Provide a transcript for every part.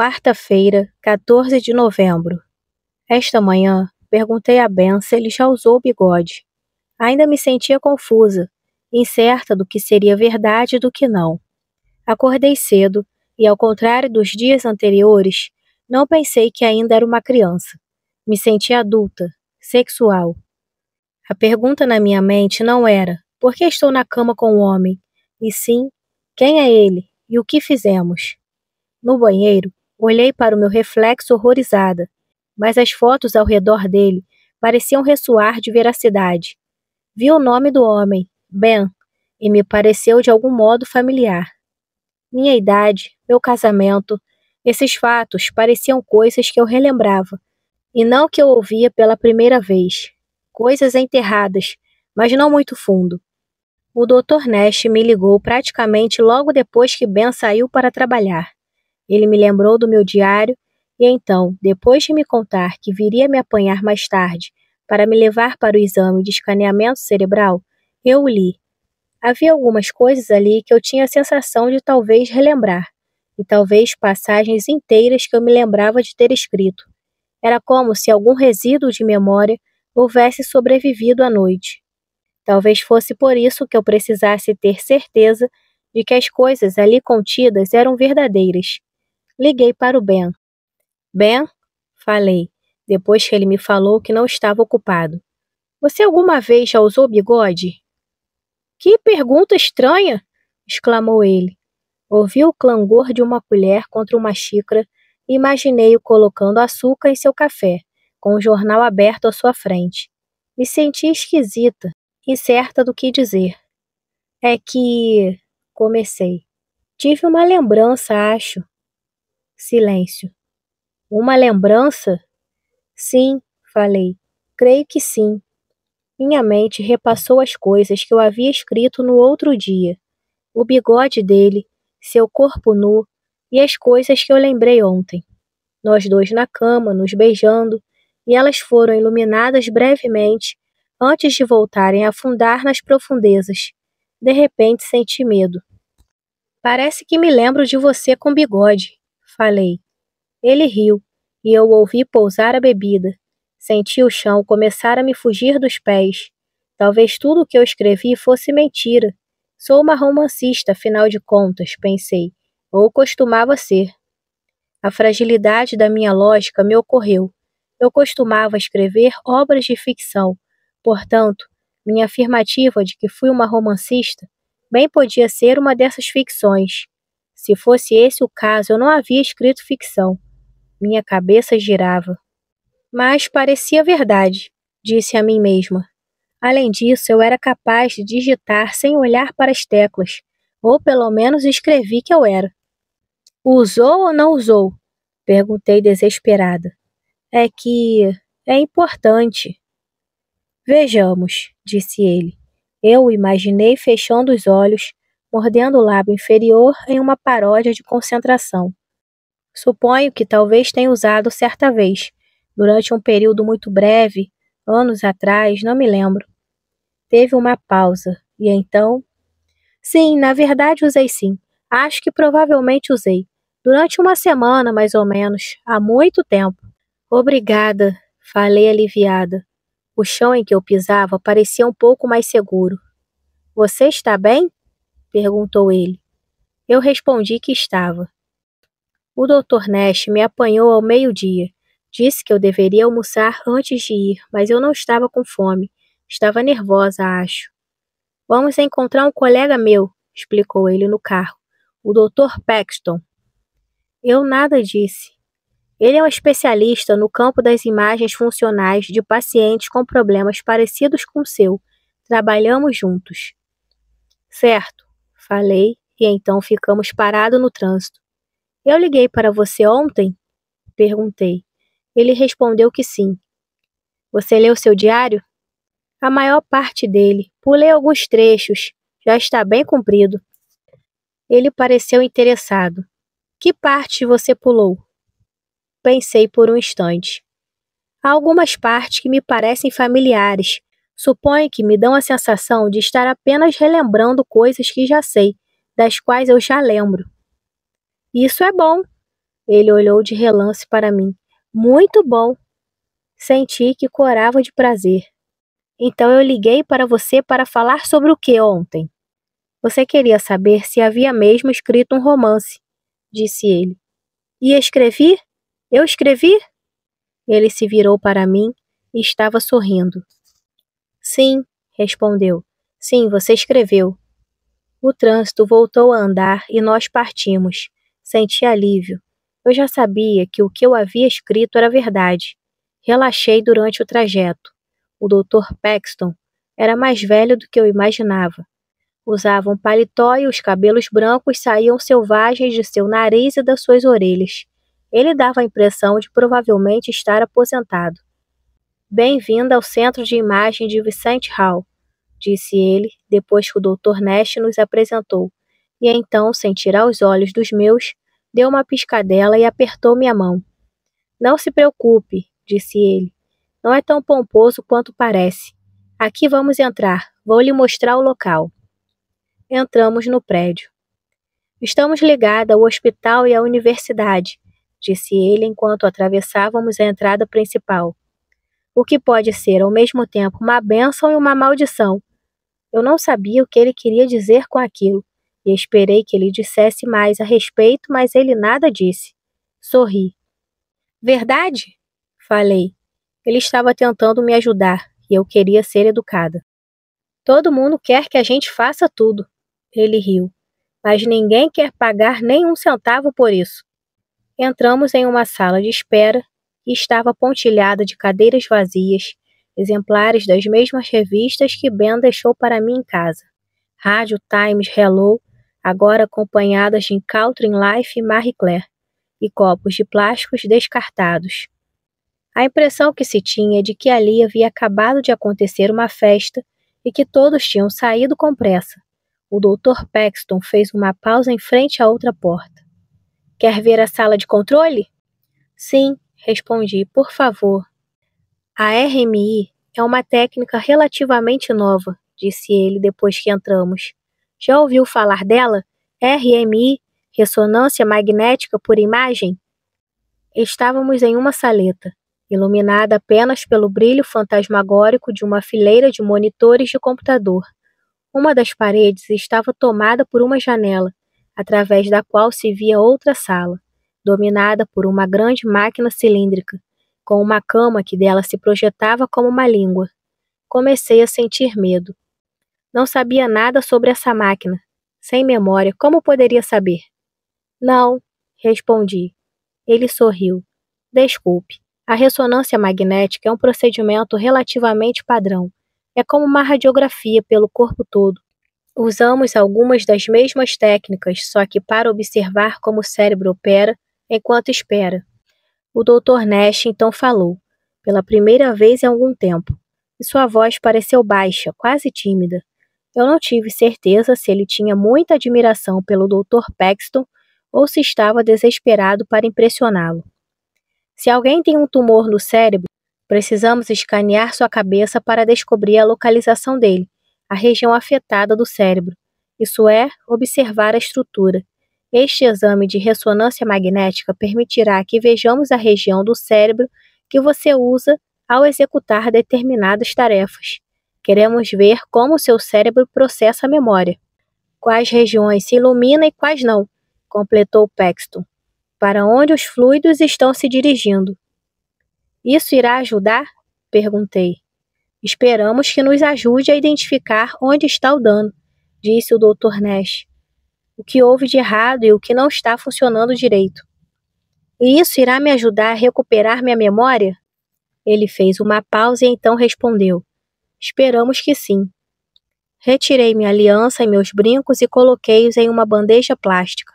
Quarta-feira, 14 de novembro. Esta manhã, perguntei a Ben se ele já usou o bigode. Ainda me sentia confusa, incerta do que seria verdade e do que não. Acordei cedo e, ao contrário dos dias anteriores, não pensei que ainda era uma criança. Me senti adulta, sexual. A pergunta na minha mente não era por que estou na cama com o homem, e sim, quem é ele e o que fizemos. No banheiro, olhei para o meu reflexo horrorizada, mas as fotos ao redor dele pareciam ressoar de veracidade. Vi o nome do homem, Ben, e me pareceu de algum modo familiar. Minha idade, meu casamento, esses fatos pareciam coisas que eu relembrava, e não que eu ouvia pela primeira vez. Coisas enterradas, mas não muito fundo. O Dr. Nash me ligou praticamente logo depois que Ben saiu para trabalhar. Ele me lembrou do meu diário e então, depois de me contar que viria me apanhar mais tarde para me levar para o exame de escaneamento cerebral, eu o li. Havia algumas coisas ali que eu tinha a sensação de talvez relembrar, e talvez passagens inteiras que eu me lembrava de ter escrito. Era como se algum resíduo de memória houvesse sobrevivido à noite. Talvez fosse por isso que eu precisasse ter certeza de que as coisas ali contidas eram verdadeiras. Liguei para o Ben. Ben? Falei, depois que ele me falou que não estava ocupado. Você alguma vez já usou bigode? Que pergunta estranha! Exclamou ele. Ouvi o clangor de uma colher contra uma xícara e imaginei-o colocando açúcar em seu café, com o jornal aberto à sua frente. Me senti esquisita, incerta do que dizer. É que... Comecei. Tive uma lembrança, acho. Silêncio. Uma lembrança? Sim, falei. Creio que sim. Minha mente repassou as coisas que eu havia escrito no outro dia. O bigode dele, seu corpo nu e as coisas que eu lembrei ontem. Nós dois na cama, nos beijando, e elas foram iluminadas brevemente antes de voltarem a afundar nas profundezas. De repente senti medo. Parece que me lembro de você com bigode, falei. Ele riu, e eu ouvi pousar a bebida. Senti o chão começar a me fugir dos pés. Talvez tudo o que eu escrevi fosse mentira. Sou uma romancista, afinal de contas, pensei, ou costumava ser. A fragilidade da minha lógica me ocorreu. Eu costumava escrever obras de ficção. Portanto, minha afirmativa de que fui uma romancista bem podia ser uma dessas ficções. Se fosse esse o caso, eu não havia escrito ficção. Minha cabeça girava. Mas parecia verdade, disse a mim mesma. Além disso, eu era capaz de digitar sem olhar para as teclas, ou pelo menos escrevi que eu era. Usou ou não usou? Perguntei desesperada. É que... é importante. Vejamos, disse ele. Eu o imaginei fechando os olhos, mordendo o lábio inferior em uma paródia de concentração. Suponho que talvez tenha usado certa vez, durante um período muito breve, anos atrás, não me lembro. Teve uma pausa, e então... Sim, na verdade usei sim. Acho que provavelmente usei. Durante uma semana, mais ou menos, há muito tempo. Obrigada, falei aliviada. O chão em que eu pisava parecia um pouco mais seguro. Você está bem? Perguntou ele. Eu respondi que estava. O Dr. Nash me apanhou ao meio-dia. Disse que eu deveria almoçar antes de ir, mas eu não estava com fome. Estava nervosa, acho. Vamos encontrar um colega meu, explicou ele no carro. O Dr. Paxton. Eu nada disse. Ele é um especialista no campo das imagens funcionais de pacientes com problemas parecidos com o seu. Trabalhamos juntos. Certo, falei, e então ficamos parados no trânsito. Eu liguei para você ontem? Perguntei. Ele respondeu que sim. Você leu seu diário? A maior parte dele. Pulei alguns trechos. Já está bem comprido. Ele pareceu interessado. Que parte você pulou? Pensei por um instante. Há algumas partes que me parecem familiares. Suponho que me dão a sensação de estar apenas relembrando coisas que já sei, das quais eu já lembro. Isso é bom. Ele olhou de relance para mim. Muito bom! Senti que corava de prazer. Então eu liguei para você para falar sobre o que ontem? Você queria saber se havia mesmo escrito um romance, disse ele. E escrevi? Eu escrevi? Ele se virou para mim e estava sorrindo. Sim, respondeu. Sim, você escreveu. O trânsito voltou a andar e nós partimos. Senti alívio. Eu já sabia que o que eu havia escrito era verdade. Relaxei durante o trajeto. O Dr. Paxton era mais velho do que eu imaginava. Usava um paletó e os cabelos brancos saíam selvagens de seu nariz e das suas orelhas. Ele dava a impressão de provavelmente estar aposentado. Bem-vinda ao centro de imagem de Vicente Hall, disse ele, depois que o Dr. Nash nos apresentou, e então, sem tirar os olhos dos meus, deu uma piscadela e apertou minha mão. Não se preocupe, disse ele. Não é tão pomposo quanto parece. Aqui vamos entrar. Vou lhe mostrar o local. Entramos no prédio. Estamos ligados ao hospital e à universidade, disse ele enquanto atravessávamos a entrada principal. O que pode ser ao mesmo tempo uma bênção e uma maldição. Eu não sabia o que ele queria dizer com aquilo, e esperei que ele dissesse mais a respeito, mas ele nada disse. Sorri. Verdade? Falei. Ele estava tentando me ajudar, e eu queria ser educada. Todo mundo quer que a gente faça tudo. Ele riu. Mas ninguém quer pagar nem um centavo por isso. Entramos em uma sala de espera e estava pontilhada de cadeiras vazias, exemplares das mesmas revistas que Ben deixou para mim em casa. Rádio Times Hello, agora acompanhadas de Caltrin Life e Marie Claire, e copos de plásticos descartados. A impressão que se tinha é de que ali havia acabado de acontecer uma festa e que todos tinham saído com pressa. O Dr. Paxton fez uma pausa em frente à outra porta. Quer ver a sala de controle? Sim, respondi, por favor. A RMI é uma técnica relativamente nova, disse ele depois que entramos. Já ouviu falar dela? RMI, ressonância magnética por imagem? Estávamos em uma saleta, iluminada apenas pelo brilho fantasmagórico de uma fileira de monitores de computador. Uma das paredes estava tomada por uma janela, através da qual se via outra sala, dominada por uma grande máquina cilíndrica, com uma cama que dela se projetava como uma língua. Comecei a sentir medo. Não sabia nada sobre essa máquina. Sem memória, como poderia saber? Não, respondi. Ele sorriu. Desculpe. A ressonância magnética é um procedimento relativamente padrão. É como uma radiografia pelo corpo todo. Usamos algumas das mesmas técnicas, só que para observar como o cérebro opera enquanto espera. O Dr. Nash então falou, pela primeira vez em algum tempo, e sua voz pareceu baixa, quase tímida. Eu não tive certeza se ele tinha muita admiração pelo Dr. Paxton ou se estava desesperado para impressioná-lo. Se alguém tem um tumor no cérebro, precisamos escanear sua cabeça para descobrir a localização dele, a região afetada do cérebro. Isso é, observar a estrutura. Este exame de ressonância magnética permitirá que vejamos a região do cérebro que você usa ao executar determinadas tarefas. Queremos ver como seu cérebro processa a memória. Quais regiões se iluminam e quais não, completou Paxton. Para onde os fluidos estão se dirigindo. Isso irá ajudar? Perguntei. Esperamos que nos ajude a identificar onde está o dano, disse o Dr. Nash. O que houve de errado e o que não está funcionando direito. E isso irá me ajudar a recuperar minha memória? Ele fez uma pausa e então respondeu. Esperamos que sim. Retirei minha aliança e meus brincos e coloquei-os em uma bandeja plástica.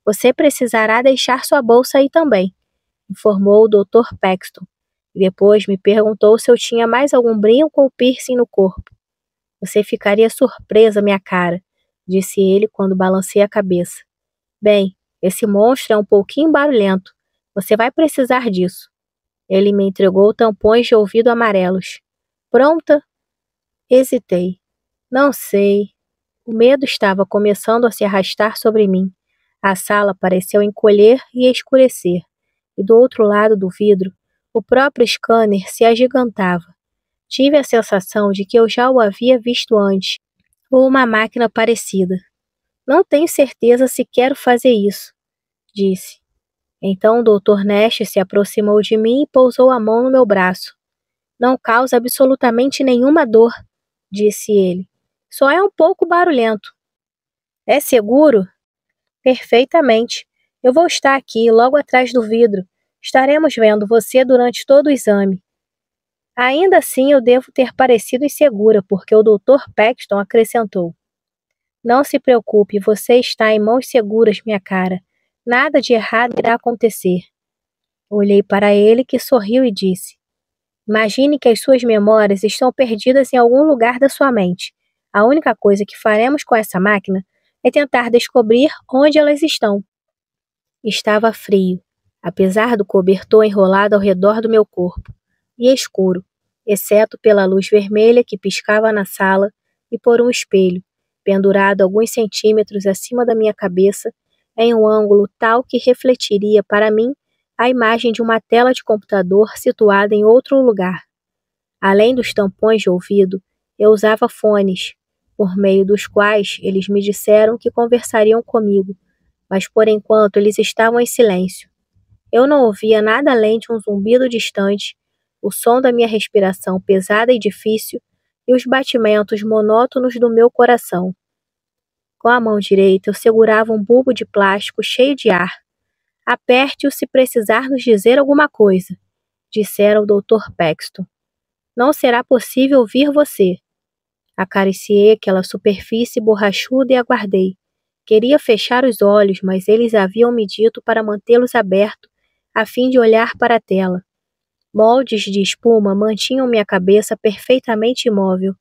Você precisará deixar sua bolsa aí também, informou o Dr. Paxton. E depois me perguntou se eu tinha mais algum brinco ou piercing no corpo. Você ficaria surpresa, minha cara, disse ele quando balancei a cabeça. Bem, esse monstro é um pouquinho barulhento. Você vai precisar disso. Ele me entregou tampões de ouvido amarelos. Pronta? Hesitei. Não sei. O medo estava começando a se arrastar sobre mim. A sala pareceu encolher e escurecer, e do outro lado do vidro, o próprio scanner se agigantava. Tive a sensação de que eu já o havia visto antes, ou uma máquina parecida. Não tenho certeza se quero fazer isso, disse. Então o Dr. Nash se aproximou de mim e pousou a mão no meu braço. Não causa absolutamente nenhuma dor, disse ele. Só é um pouco barulhento. É seguro? Perfeitamente. Eu vou estar aqui, logo atrás do vidro. Estaremos vendo você durante todo o exame. Ainda assim, eu devo ter parecido insegura, porque o Dr. Paxton acrescentou. Não se preocupe, você está em mãos seguras, minha cara. Nada de errado irá acontecer. Olhei para ele, que sorriu e disse. Imagine que as suas memórias estão perdidas em algum lugar da sua mente. A única coisa que faremos com essa máquina é tentar descobrir onde elas estão. Estava frio, apesar do cobertor enrolado ao redor do meu corpo, e escuro, exceto pela luz vermelha que piscava na sala e por um espelho, pendurado alguns centímetros acima da minha cabeça, em um ângulo tal que refletiria para mim a imagem de uma tela de computador situada em outro lugar. Além dos tampões de ouvido, eu usava fones, por meio dos quais eles me disseram que conversariam comigo, mas por enquanto eles estavam em silêncio. Eu não ouvia nada além de um zumbido distante, o som da minha respiração pesada e difícil e os batimentos monótonos do meu coração. Com a mão direita eu segurava um bulbo de plástico cheio de ar. Aperte-o se precisar nos dizer alguma coisa, dissera o Dr. Paxton. Não será possível ouvir você. Acariciei aquela superfície borrachuda e aguardei. Queria fechar os olhos, mas eles haviam me dito para mantê-los abertos, a fim de olhar para a tela. Moldes de espuma mantinham minha cabeça perfeitamente imóvel.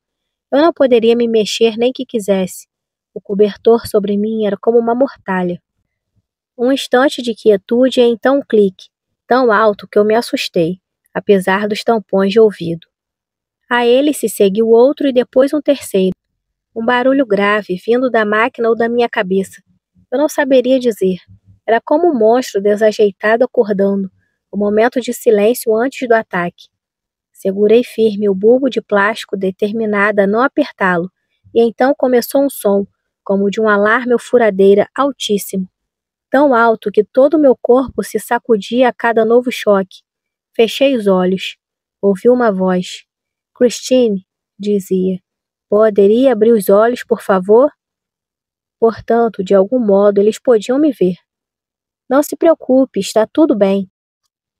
Eu não poderia me mexer nem que quisesse. O cobertor sobre mim era como uma mortalha. Um instante de quietude e então um clique, tão alto que eu me assustei, apesar dos tampões de ouvido. A ele se seguiu outro e depois um terceiro. Um barulho grave, vindo da máquina ou da minha cabeça. Eu não saberia dizer. Era como um monstro desajeitado acordando, o momento de silêncio antes do ataque. Segurei firme o bulbo de plástico, determinada a não apertá-lo, e então começou um som, como de um alarme ou furadeira, altíssimo. Tão alto que todo o meu corpo se sacudia a cada novo choque. Fechei os olhos. Ouvi uma voz. Christine, dizia, poderia abrir os olhos, por favor? Portanto, de algum modo, eles podiam me ver. Não se preocupe, está tudo bem.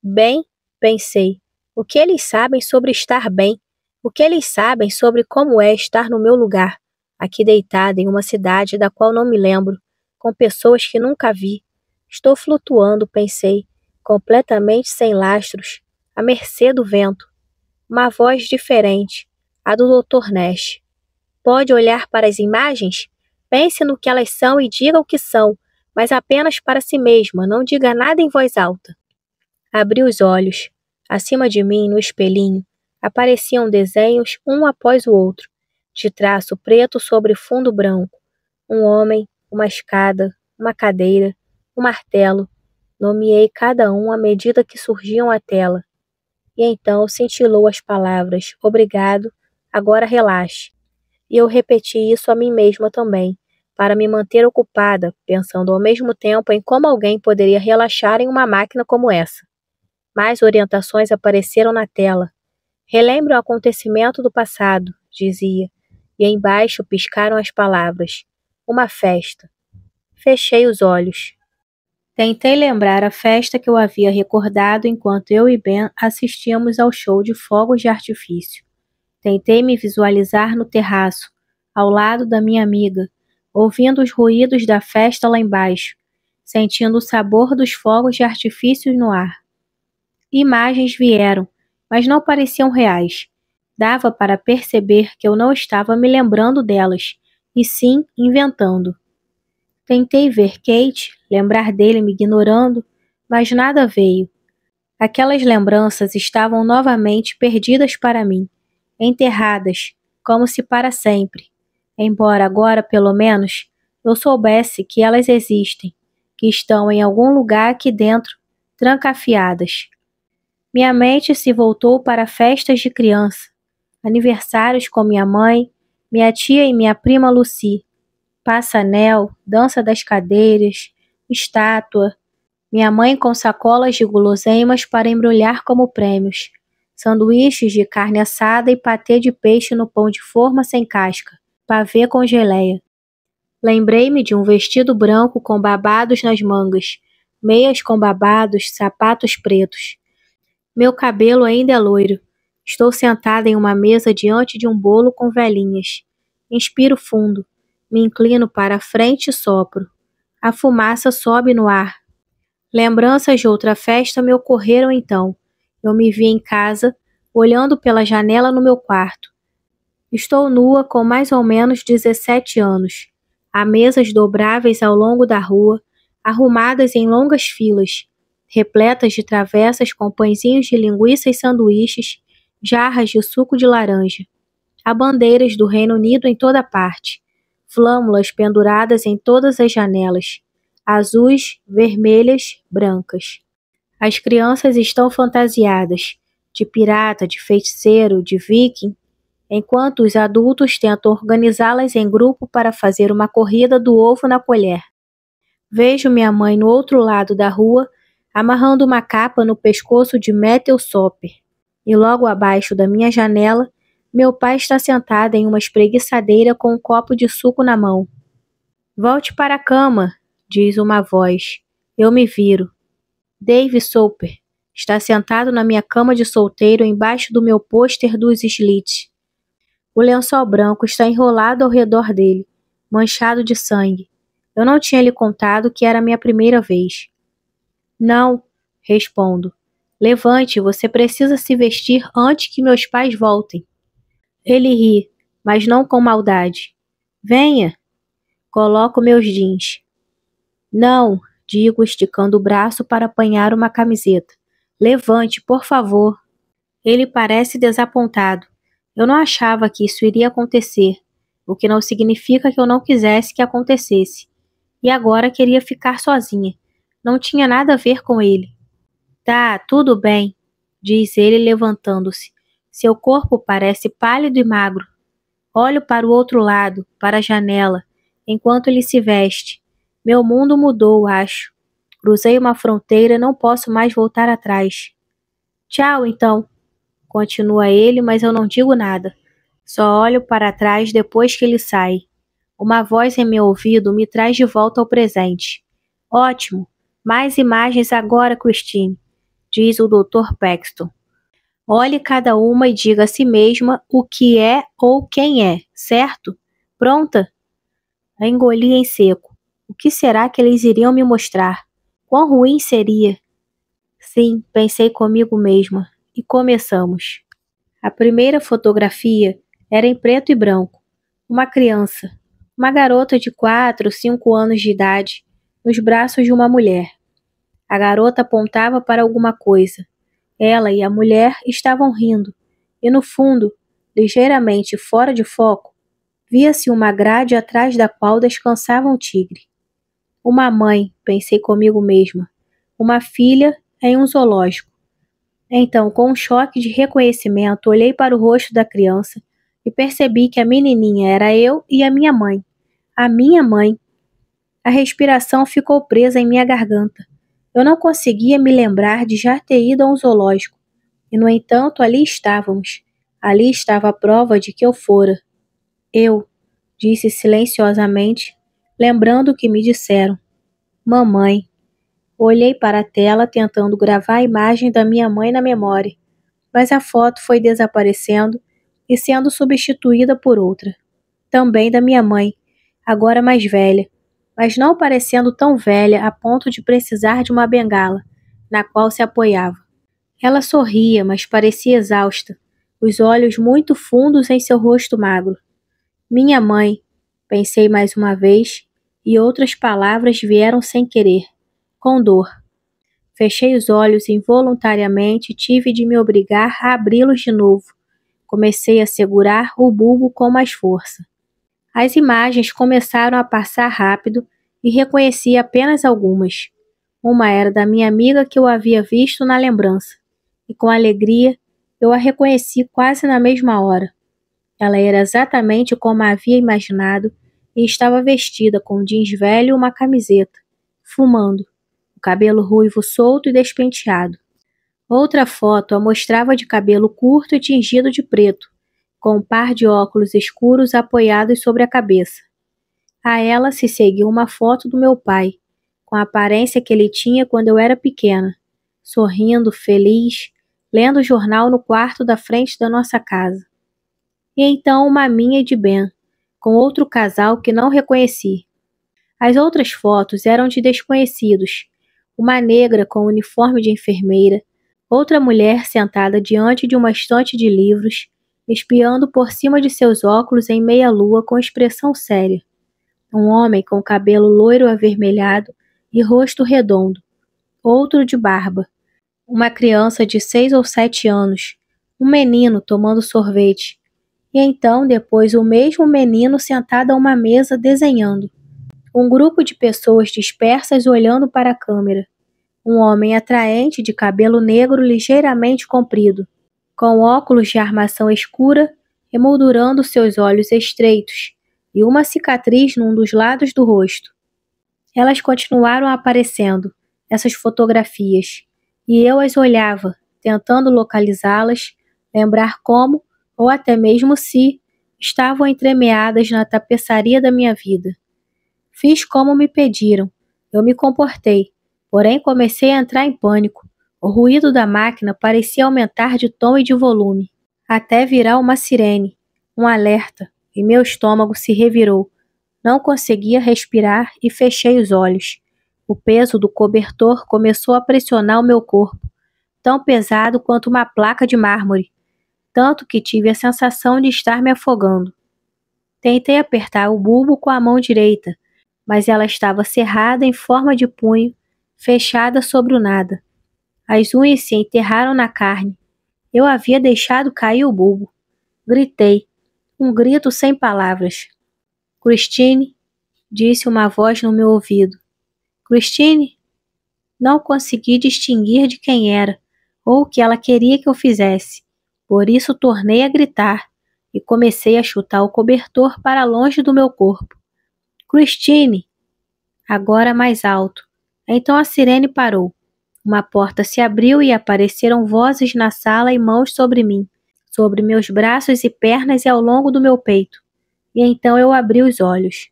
Bem, pensei. O que eles sabem sobre estar bem? O que eles sabem sobre como é estar no meu lugar, aqui deitada em uma cidade da qual não me lembro, com pessoas que nunca vi. Estou flutuando, pensei, completamente sem lastros, à mercê do vento. Uma voz diferente, a do Dr. Nash. Pode olhar para as imagens? Pense no que elas são e diga o que são, mas apenas para si mesma, não diga nada em voz alta. Abri os olhos. Acima de mim, no espelhinho, apareciam desenhos um após o outro, de traço preto sobre fundo branco. Um homem, uma escada, uma cadeira, um martelo. Nomeei cada um à medida que surgiam à tela. E então cintilou as palavras, obrigado, agora relaxe. E eu repeti isso a mim mesma também, para me manter ocupada, pensando ao mesmo tempo em como alguém poderia relaxar em uma máquina como essa. Mais orientações apareceram na tela. Relembre o acontecimento do passado, dizia, e embaixo piscaram as palavras. Uma festa. Fechei os olhos. Tentei lembrar a festa que eu havia recordado enquanto eu e Ben assistíamos ao show de fogos de artifício. Tentei me visualizar no terraço, ao lado da minha amiga, ouvindo os ruídos da festa lá embaixo, sentindo o sabor dos fogos de artifício no ar. Imagens vieram, mas não pareciam reais. Dava para perceber que eu não estava me lembrando delas, e sim inventando. Tentei ver Kate, lembrar dele me ignorando, mas nada veio. Aquelas lembranças estavam novamente perdidas para mim, enterradas, como se para sempre. Embora agora, pelo menos, eu soubesse que elas existem, que estão em algum lugar aqui dentro, trancafiadas. Minha mente se voltou para festas de criança, aniversários com minha mãe, minha tia e minha prima Lucy, passa-anel, dança das cadeiras, estátua, minha mãe com sacolas de guloseimas para embrulhar como prêmios, sanduíches de carne assada e patê de peixe no pão de forma sem casca, pavê com geleia. Lembrei-me de um vestido branco com babados nas mangas, meias com babados, sapatos pretos. Meu cabelo ainda é loiro. Estou sentada em uma mesa diante de um bolo com velinhas. Inspiro fundo. Me inclino para a frente e sopro. A fumaça sobe no ar. Lembranças de outra festa me ocorreram então. Eu me vi em casa, olhando pela janela no meu quarto. Estou nua com mais ou menos 17 anos. Há mesas dobráveis ao longo da rua, arrumadas em longas filas, repletas de travessas com pãezinhos de linguiça e sanduíches, jarras de suco de laranja. Há bandeiras do Reino Unido em toda parte, flâmulas penduradas em todas as janelas, azuis, vermelhas, brancas. As crianças estão fantasiadas, de pirata, de feiticeiro, de viking, enquanto os adultos tentam organizá-las em grupo para fazer uma corrida do ovo na colher. Vejo minha mãe no outro lado da rua, amarrando uma capa no pescoço de Methel Sopper, e logo abaixo da minha janela, meu pai está sentado em uma espreguiçadeira com um copo de suco na mão. Volte para a cama, diz uma voz. Eu me viro. Dave Soper está sentado na minha cama de solteiro embaixo do meu pôster dos Slits. O lençol branco está enrolado ao redor dele, manchado de sangue. Eu não tinha lhe contado que era a minha primeira vez. Não, respondo. Levante, você precisa se vestir antes que meus pais voltem. Ele ri, mas não com maldade. Venha. Coloco meus jeans. Não, digo esticando o braço para apanhar uma camiseta. Levante, por favor. Ele parece desapontado. Eu não achava que isso iria acontecer, o que não significa que eu não quisesse que acontecesse. E agora queria ficar sozinha. Não tinha nada a ver com ele. Tá, tudo bem, diz ele levantando-se. Seu corpo parece pálido e magro. Olho para o outro lado, para a janela, enquanto ele se veste. Meu mundo mudou, acho. Cruzei uma fronteira e não posso mais voltar atrás. Tchau, então. Continua ele, mas eu não digo nada. Só olho para trás depois que ele sai. Uma voz em meu ouvido me traz de volta ao presente. Ótimo! Mais imagens agora, Christine, diz o Dr. Paxton. Olhe cada uma e diga a si mesma o que é ou quem é, certo? Pronta? A engoli em seco. O que será que eles iriam me mostrar? Quão ruim seria? Sim, pensei comigo mesma. E começamos. A primeira fotografia era em preto e branco. Uma criança, uma garota de 4 ou 5 anos de idade, nos braços de uma mulher. A garota apontava para alguma coisa. Ela e a mulher estavam rindo, e no fundo, ligeiramente fora de foco, via-se uma grade atrás da qual descansava um tigre. Uma mãe, pensei comigo mesma, uma filha em um zoológico. Então, com um choque de reconhecimento, olhei para o rosto da criança e percebi que a menininha era eu e a minha mãe. A minha mãe. A respiração ficou presa em minha garganta. Eu não conseguia me lembrar de já ter ido a um zoológico. E, no entanto, ali estávamos. Ali estava a prova de que eu fora. Eu, disse silenciosamente, lembrando o que me disseram. Mamãe. Olhei para a tela tentando gravar a imagem da minha mãe na memória, mas a foto foi desaparecendo e sendo substituída por outra. Também da minha mãe, agora mais velha, mas não parecendo tão velha a ponto de precisar de uma bengala, na qual se apoiava. Ela sorria, mas parecia exausta, os olhos muito fundos em seu rosto magro. Minha mãe, pensei mais uma vez, e outras palavras vieram sem querer. Com dor. Fechei os olhos involuntariamente e tive de me obrigar a abri-los de novo. Comecei a segurar o bulbo com mais força. As imagens começaram a passar rápido e reconheci apenas algumas. Uma era da minha amiga que eu havia visto na lembrança, e com alegria eu a reconheci quase na mesma hora. Ela era exatamente como a havia imaginado e estava vestida com um jeans velho e uma camiseta, fumando, o cabelo ruivo solto e despenteado. Outra foto a mostrava de cabelo curto e tingido de preto, com um par de óculos escuros apoiados sobre a cabeça. A ela se seguiu uma foto do meu pai, com a aparência que ele tinha quando eu era pequena, sorrindo, feliz, lendo o jornal no quarto da frente da nossa casa. E então uma minha e de Ben, com outro casal que não reconheci. As outras fotos eram de desconhecidos, uma negra com uniforme de enfermeira, outra mulher sentada diante de uma estante de livros, espiando por cima de seus óculos em meia-lua com expressão séria. Um homem com cabelo loiro avermelhado e rosto redondo, outro de barba, uma criança de 6 ou 7 anos, um menino tomando sorvete, e então depois o mesmo menino sentado a uma mesa desenhando. Um grupo de pessoas dispersas olhando para a câmera. Um homem atraente de cabelo negro ligeiramente comprido, com óculos de armação escura emoldurando seus olhos estreitos e uma cicatriz num dos lados do rosto. Elas continuaram aparecendo, essas fotografias, e eu as olhava, tentando localizá-las, lembrar como, ou até mesmo se, estavam entremeadas na tapeçaria da minha vida. Fiz como me pediram, eu me comportei, porém comecei a entrar em pânico. O ruído da máquina parecia aumentar de tom e de volume, até virar uma sirene, um alerta, e meu estômago se revirou. Não conseguia respirar e fechei os olhos. O peso do cobertor começou a pressionar o meu corpo, tão pesado quanto uma placa de mármore, tanto que tive a sensação de estar me afogando. Tentei apertar o bulbo com a mão direita, mas ela estava cerrada em forma de punho, fechada sobre o nada. As unhas se enterraram na carne. Eu havia deixado cair o bulbo. Gritei, um grito sem palavras. Christine, disse uma voz no meu ouvido. Christine? Não consegui distinguir de quem era, ou o que ela queria que eu fizesse. Por isso tornei a gritar, e comecei a chutar o cobertor para longe do meu corpo. Christine! Agora mais alto. Então a sirene parou. Uma porta se abriu e apareceram vozes na sala e mãos sobre mim, sobre meus braços e pernas e ao longo do meu peito. E então eu abri os olhos.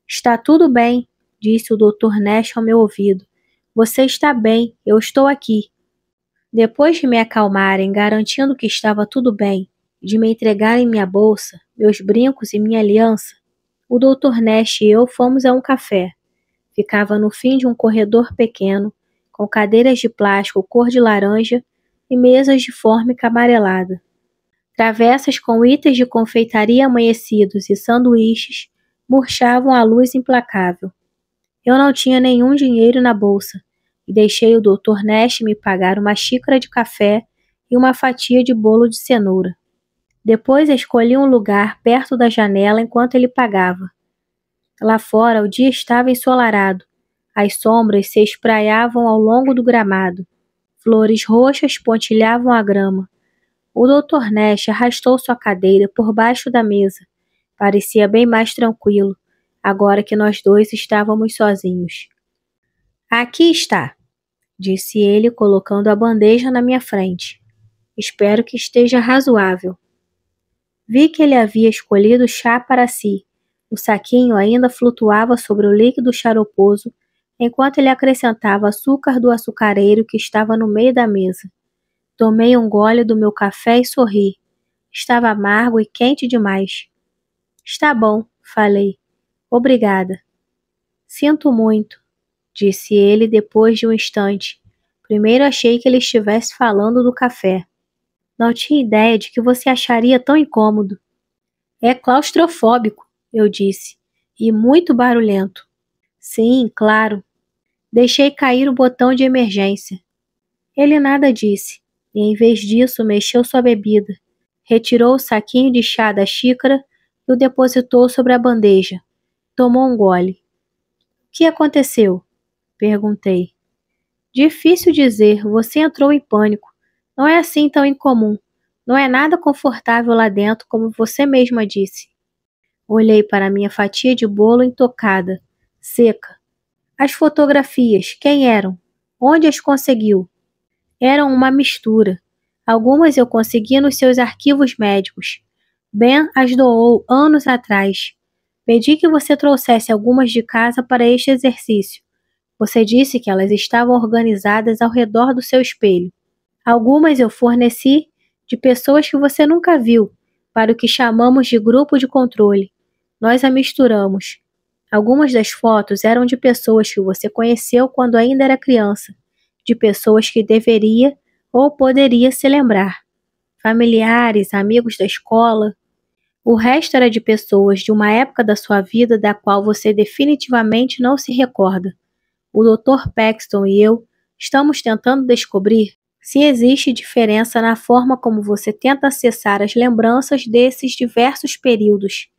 Está tudo bem, disse o Dr. Nash ao meu ouvido. Você está bem, eu estou aqui. Depois de me acalmarem, garantindo que estava tudo bem, de me entregarem minha bolsa, meus brincos e minha aliança, o Dr. Nash e eu fomos a um café. Ficava no fim de um corredor pequeno, com cadeiras de plástico cor de laranja e mesas de fórmica amarelada. Travessas com itens de confeitaria amanhecidos e sanduíches murchavam a luz implacável. Eu não tinha nenhum dinheiro na bolsa e deixei o Dr. Nash me pagar uma xícara de café e uma fatia de bolo de cenoura. Depois escolhi um lugar perto da janela enquanto ele pagava. Lá fora o dia estava ensolarado. As sombras se espraiavam ao longo do gramado. Flores roxas pontilhavam a grama. O Dr. Nash arrastou sua cadeira por baixo da mesa. Parecia bem mais tranquilo, agora que nós dois estávamos sozinhos. Aqui está, disse ele, colocando a bandeja na minha frente. Espero que esteja razoável. Vi que ele havia escolhido chá para si. O saquinho ainda flutuava sobre o líquido xaroposo, enquanto ele acrescentava açúcar do açucareiro que estava no meio da mesa. Tomei um gole do meu café e sorri. Estava amargo e quente demais. Está bom, falei. Obrigada. Sinto muito, disse ele depois de um instante. Primeiro achei que ele estivesse falando do café. Não tinha ideia de que você acharia tão incômodo. É claustrofóbico, eu disse, e muito barulhento. Sim, claro. Deixei cair o botão de emergência. Ele nada disse, e em vez disso mexeu sua bebida. Retirou o saquinho de chá da xícara e o depositou sobre a bandeja. Tomou um gole. que aconteceu? Perguntei. Difícil dizer, você entrou em pânico. Não é assim tão incomum. Não é nada confortável lá dentro, como você mesma disse. Olhei para minha fatia de bolo intocada, seca. As fotografias, quem eram? Onde as conseguiu? Eram uma mistura. Algumas eu consegui nos seus arquivos médicos. Ben as doou anos atrás. Pedi que você trouxesse algumas de casa para este exercício. Você disse que elas estavam organizadas ao redor do seu espelho. Algumas eu forneci de pessoas que você nunca viu, para o que chamamos de grupo de controle. Nós a misturamos. Algumas das fotos eram de pessoas que você conheceu quando ainda era criança, de pessoas que deveria ou poderia se lembrar. Familiares, amigos da escola. O resto era de pessoas de uma época da sua vida da qual você definitivamente não se recorda. O Dr. Paxton e eu estamos tentando descobrir se existe diferença na forma como você tenta acessar as lembranças desses diversos períodos.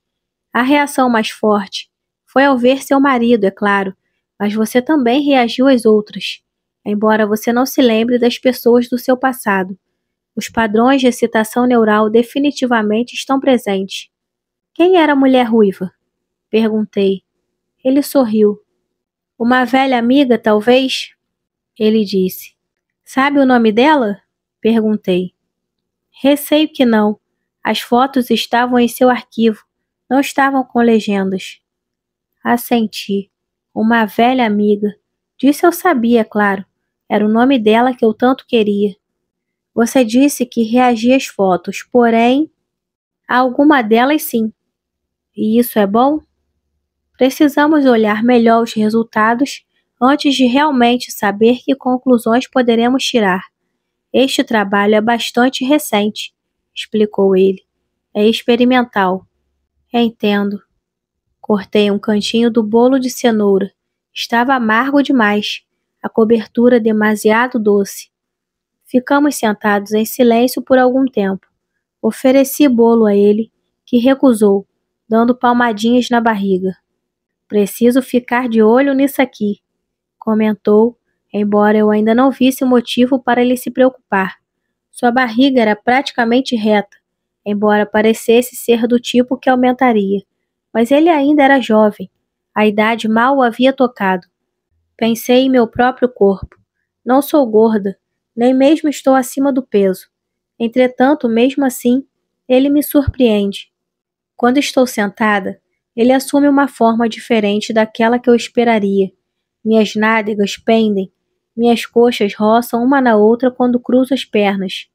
A reação mais forte foi ao ver seu marido, é claro, mas você também reagiu às outras, embora você não se lembre das pessoas do seu passado. Os padrões de excitação neural definitivamente estão presentes. Quem era a mulher ruiva? Perguntei. Ele sorriu. Uma velha amiga, talvez? Ele disse. Sabe o nome dela? Perguntei. Receio que não. As fotos estavam em seu arquivo. Não estavam com legendas. Assenti. Uma velha amiga. Disso eu sabia, claro. Era o nome dela que eu tanto queria. Você disse que reagia às fotos, porém, a alguma delas sim. E isso é bom? Precisamos olhar melhor os resultados antes de realmente saber que conclusões poderemos tirar. Este trabalho é bastante recente, explicou ele. É experimental. Entendo. Cortei um cantinho do bolo de cenoura. Estava amargo demais, a cobertura demasiado doce. Ficamos sentados em silêncio por algum tempo. Ofereci bolo a ele, que recusou, dando palmadinhas na barriga. Preciso ficar de olho nisso aqui, comentou, embora eu ainda não visse motivo para ele se preocupar. Sua barriga era praticamente reta, embora parecesse ser do tipo que aumentaria. Mas ele ainda era jovem. A idade mal o havia tocado. Pensei em meu próprio corpo. Não sou gorda, nem mesmo estou acima do peso. Entretanto, mesmo assim, ele me surpreende. Quando estou sentada, ele assume uma forma diferente daquela que eu esperaria. Minhas nádegas pendem, minhas coxas roçam uma na outra quando cruzo as pernas.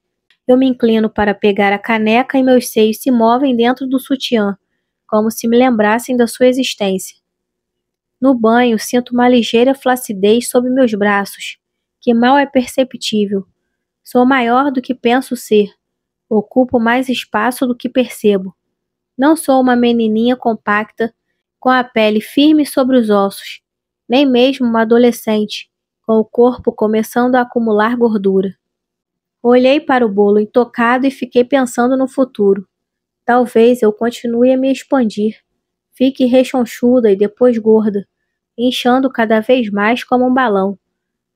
Eu me inclino para pegar a caneca e meus seios se movem dentro do sutiã, como se me lembrassem da sua existência. No banho, sinto uma ligeira flacidez sob meus braços, que mal é perceptível. Sou maior do que penso ser. Ocupo mais espaço do que percebo. Não sou uma menininha compacta, com a pele firme sobre os ossos, nem mesmo uma adolescente, com o corpo começando a acumular gordura. Olhei para o bolo intocado e fiquei pensando no futuro. Talvez eu continue a me expandir, fique rechonchuda e depois gorda, inchando cada vez mais como um balão.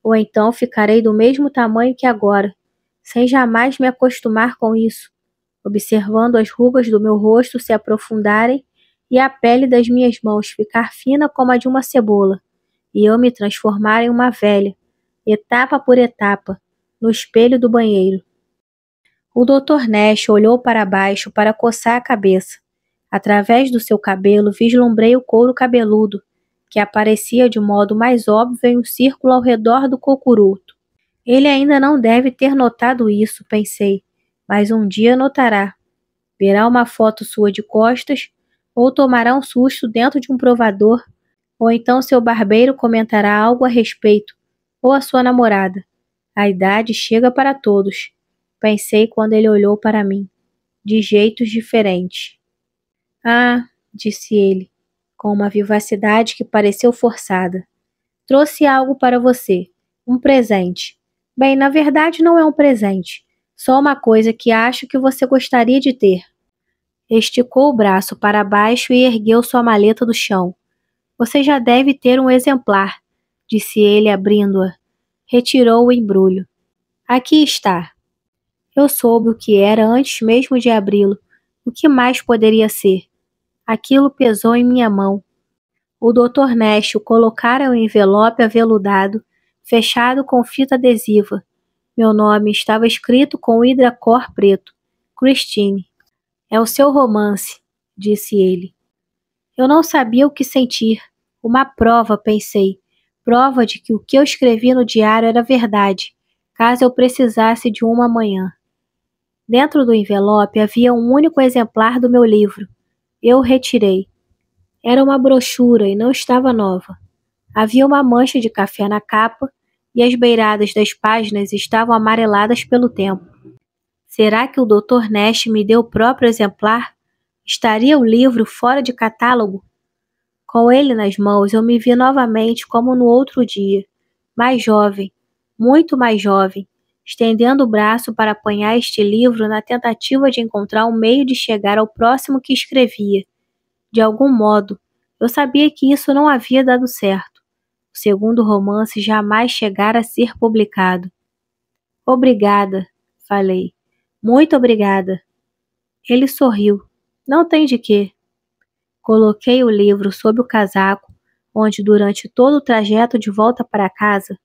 Ou então ficarei do mesmo tamanho que agora, sem jamais me acostumar com isso, observando as rugas do meu rosto se aprofundarem e a pele das minhas mãos ficar fina como a de uma cebola, e eu me transformar em uma velha, etapa por etapa, no espelho do banheiro. O Dr. Nash olhou para baixo para coçar a cabeça. Através do seu cabelo vislumbrei o couro cabeludo, que aparecia de modo mais óbvio em um círculo ao redor do cocuruto. Ele ainda não deve ter notado isso, pensei, mas um dia notará. Verá uma foto sua de costas, ou tomará um susto dentro de um provador, ou então seu barbeiro comentará algo a respeito, ou a sua namorada. A idade chega para todos, pensei quando ele olhou para mim, de jeitos diferentes. Ah, disse ele, com uma vivacidade que pareceu forçada. Trouxe algo para você, um presente. Bem, na verdade não é um presente, só uma coisa que acho que você gostaria de ter. Esticou o braço para baixo e ergueu sua maleta do chão. Você já deve ter um exemplar, disse ele abrindo-a. Retirou o embrulho. Aqui está. Eu soube o que era antes mesmo de abri-lo. O que mais poderia ser? Aquilo pesou em minha mão. O Dr. Nash o colocara em um envelope aveludado, fechado com fita adesiva. Meu nome estava escrito com hidracor preto. Christine. É o seu romance, disse ele. Eu não sabia o que sentir. Uma prova, pensei. Prova de que o que eu escrevi no diário era verdade, caso eu precisasse de uma amanhã. Dentro do envelope havia um único exemplar do meu livro. Eu o retirei. Era uma brochura e não estava nova. Havia uma mancha de café na capa e as beiradas das páginas estavam amareladas pelo tempo. Será que o Dr. Nash me deu o próprio exemplar? Estaria o livro fora de catálogo? Com ele nas mãos, eu me vi novamente como no outro dia, mais jovem, muito mais jovem, estendendo o braço para apanhar este livro na tentativa de encontrar um meio de chegar ao próximo que escrevia. De algum modo, eu sabia que isso não havia dado certo. O segundo romance jamais chegara a ser publicado. Obrigada, falei. Muito obrigada. Ele sorriu. Não tem de quê. Coloquei o livro sob o casaco, onde durante todo o trajeto de volta para casa,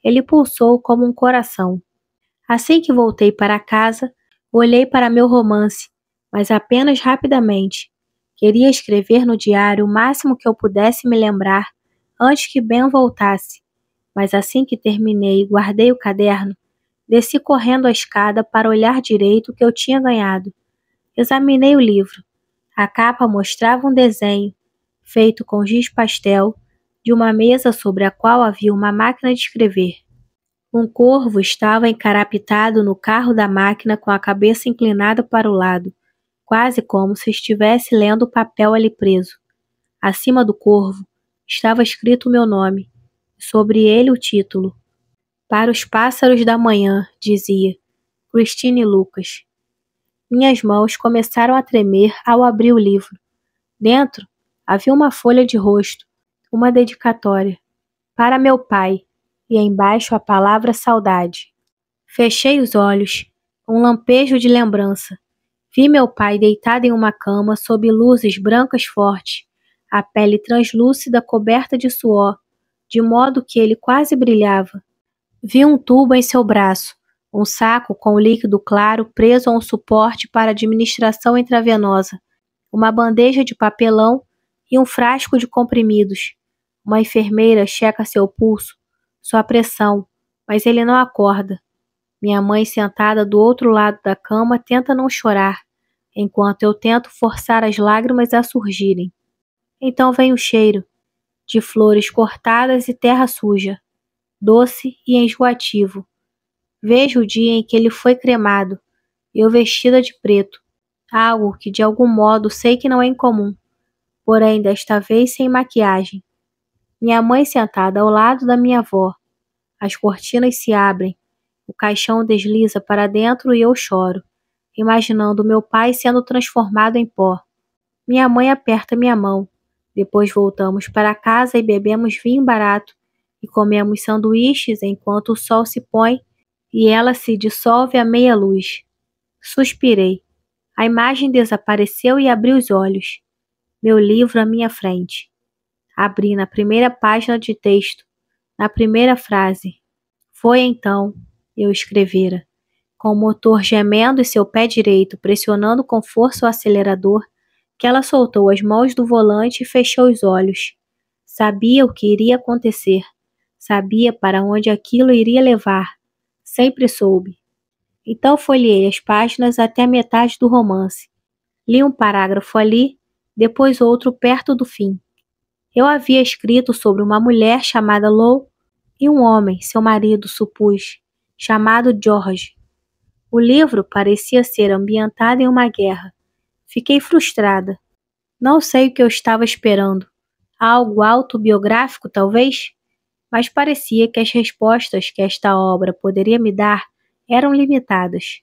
ele pulsou como um coração. Assim que voltei para casa, olhei para meu romance, mas apenas rapidamente. Queria escrever no diário o máximo que eu pudesse me lembrar antes que Ben voltasse, mas assim que terminei e guardei o caderno, desci correndo a escada para olhar direito o que eu tinha ganhado. Examinei o livro. A capa mostrava um desenho, feito com giz pastel, de uma mesa sobre a qual havia uma máquina de escrever. Um corvo estava encarapitado no carro da máquina com a cabeça inclinada para o lado, quase como se estivesse lendo o papel ali preso. Acima do corvo estava escrito o meu nome, e sobre ele o título. Para os pássaros da manhã, dizia, Christine Lucas. Minhas mãos começaram a tremer ao abrir o livro. Dentro havia uma folha de rosto, uma dedicatória. Para meu pai, e embaixo a palavra saudade. Fechei os olhos, um lampejo de lembrança. Vi meu pai deitado em uma cama sob luzes brancas fortes, a pele translúcida coberta de suor, de modo que ele quase brilhava. Vi um tubo em seu braço, um saco com líquido claro preso a um suporte para administração intravenosa, uma bandeja de papelão e um frasco de comprimidos. Uma enfermeira checa seu pulso, sua pressão, mas ele não acorda. Minha mãe, sentada do outro lado da cama, tenta não chorar, enquanto eu tento forçar as lágrimas a surgirem. Então vem o cheiro, de flores cortadas e terra suja, doce e enjoativo. Vejo o dia em que ele foi cremado, eu vestida de preto, algo que de algum modo sei que não é incomum, porém desta vez sem maquiagem. Minha mãe sentada ao lado da minha avó. As cortinas se abrem, o caixão desliza para dentro e eu choro, imaginando meu pai sendo transformado em pó. Minha mãe aperta minha mão. Depois voltamos para casa e bebemos vinho barato e comemos sanduíches enquanto o sol se põe e ela se dissolve à meia luz. Suspirei. A imagem desapareceu e abri os olhos. Meu livro à minha frente. Abri na primeira página de texto, na primeira frase. Foi então, eu escrevera. Com o motor gemendo e seu pé direito pressionando com força o acelerador, que ela soltou as mãos do volante e fechou os olhos. Sabia o que iria acontecer. Sabia para onde aquilo iria levar. Sempre soube. Então folheei as páginas até a metade do romance. Li um parágrafo ali, depois outro perto do fim. Eu havia escrito sobre uma mulher chamada Lou e um homem, seu marido, supus, chamado George. O livro parecia ser ambientado em uma guerra. Fiquei frustrada. Não sei o que eu estava esperando. Algo autobiográfico, talvez? Mas parecia que as respostas que esta obra poderia me dar eram limitadas.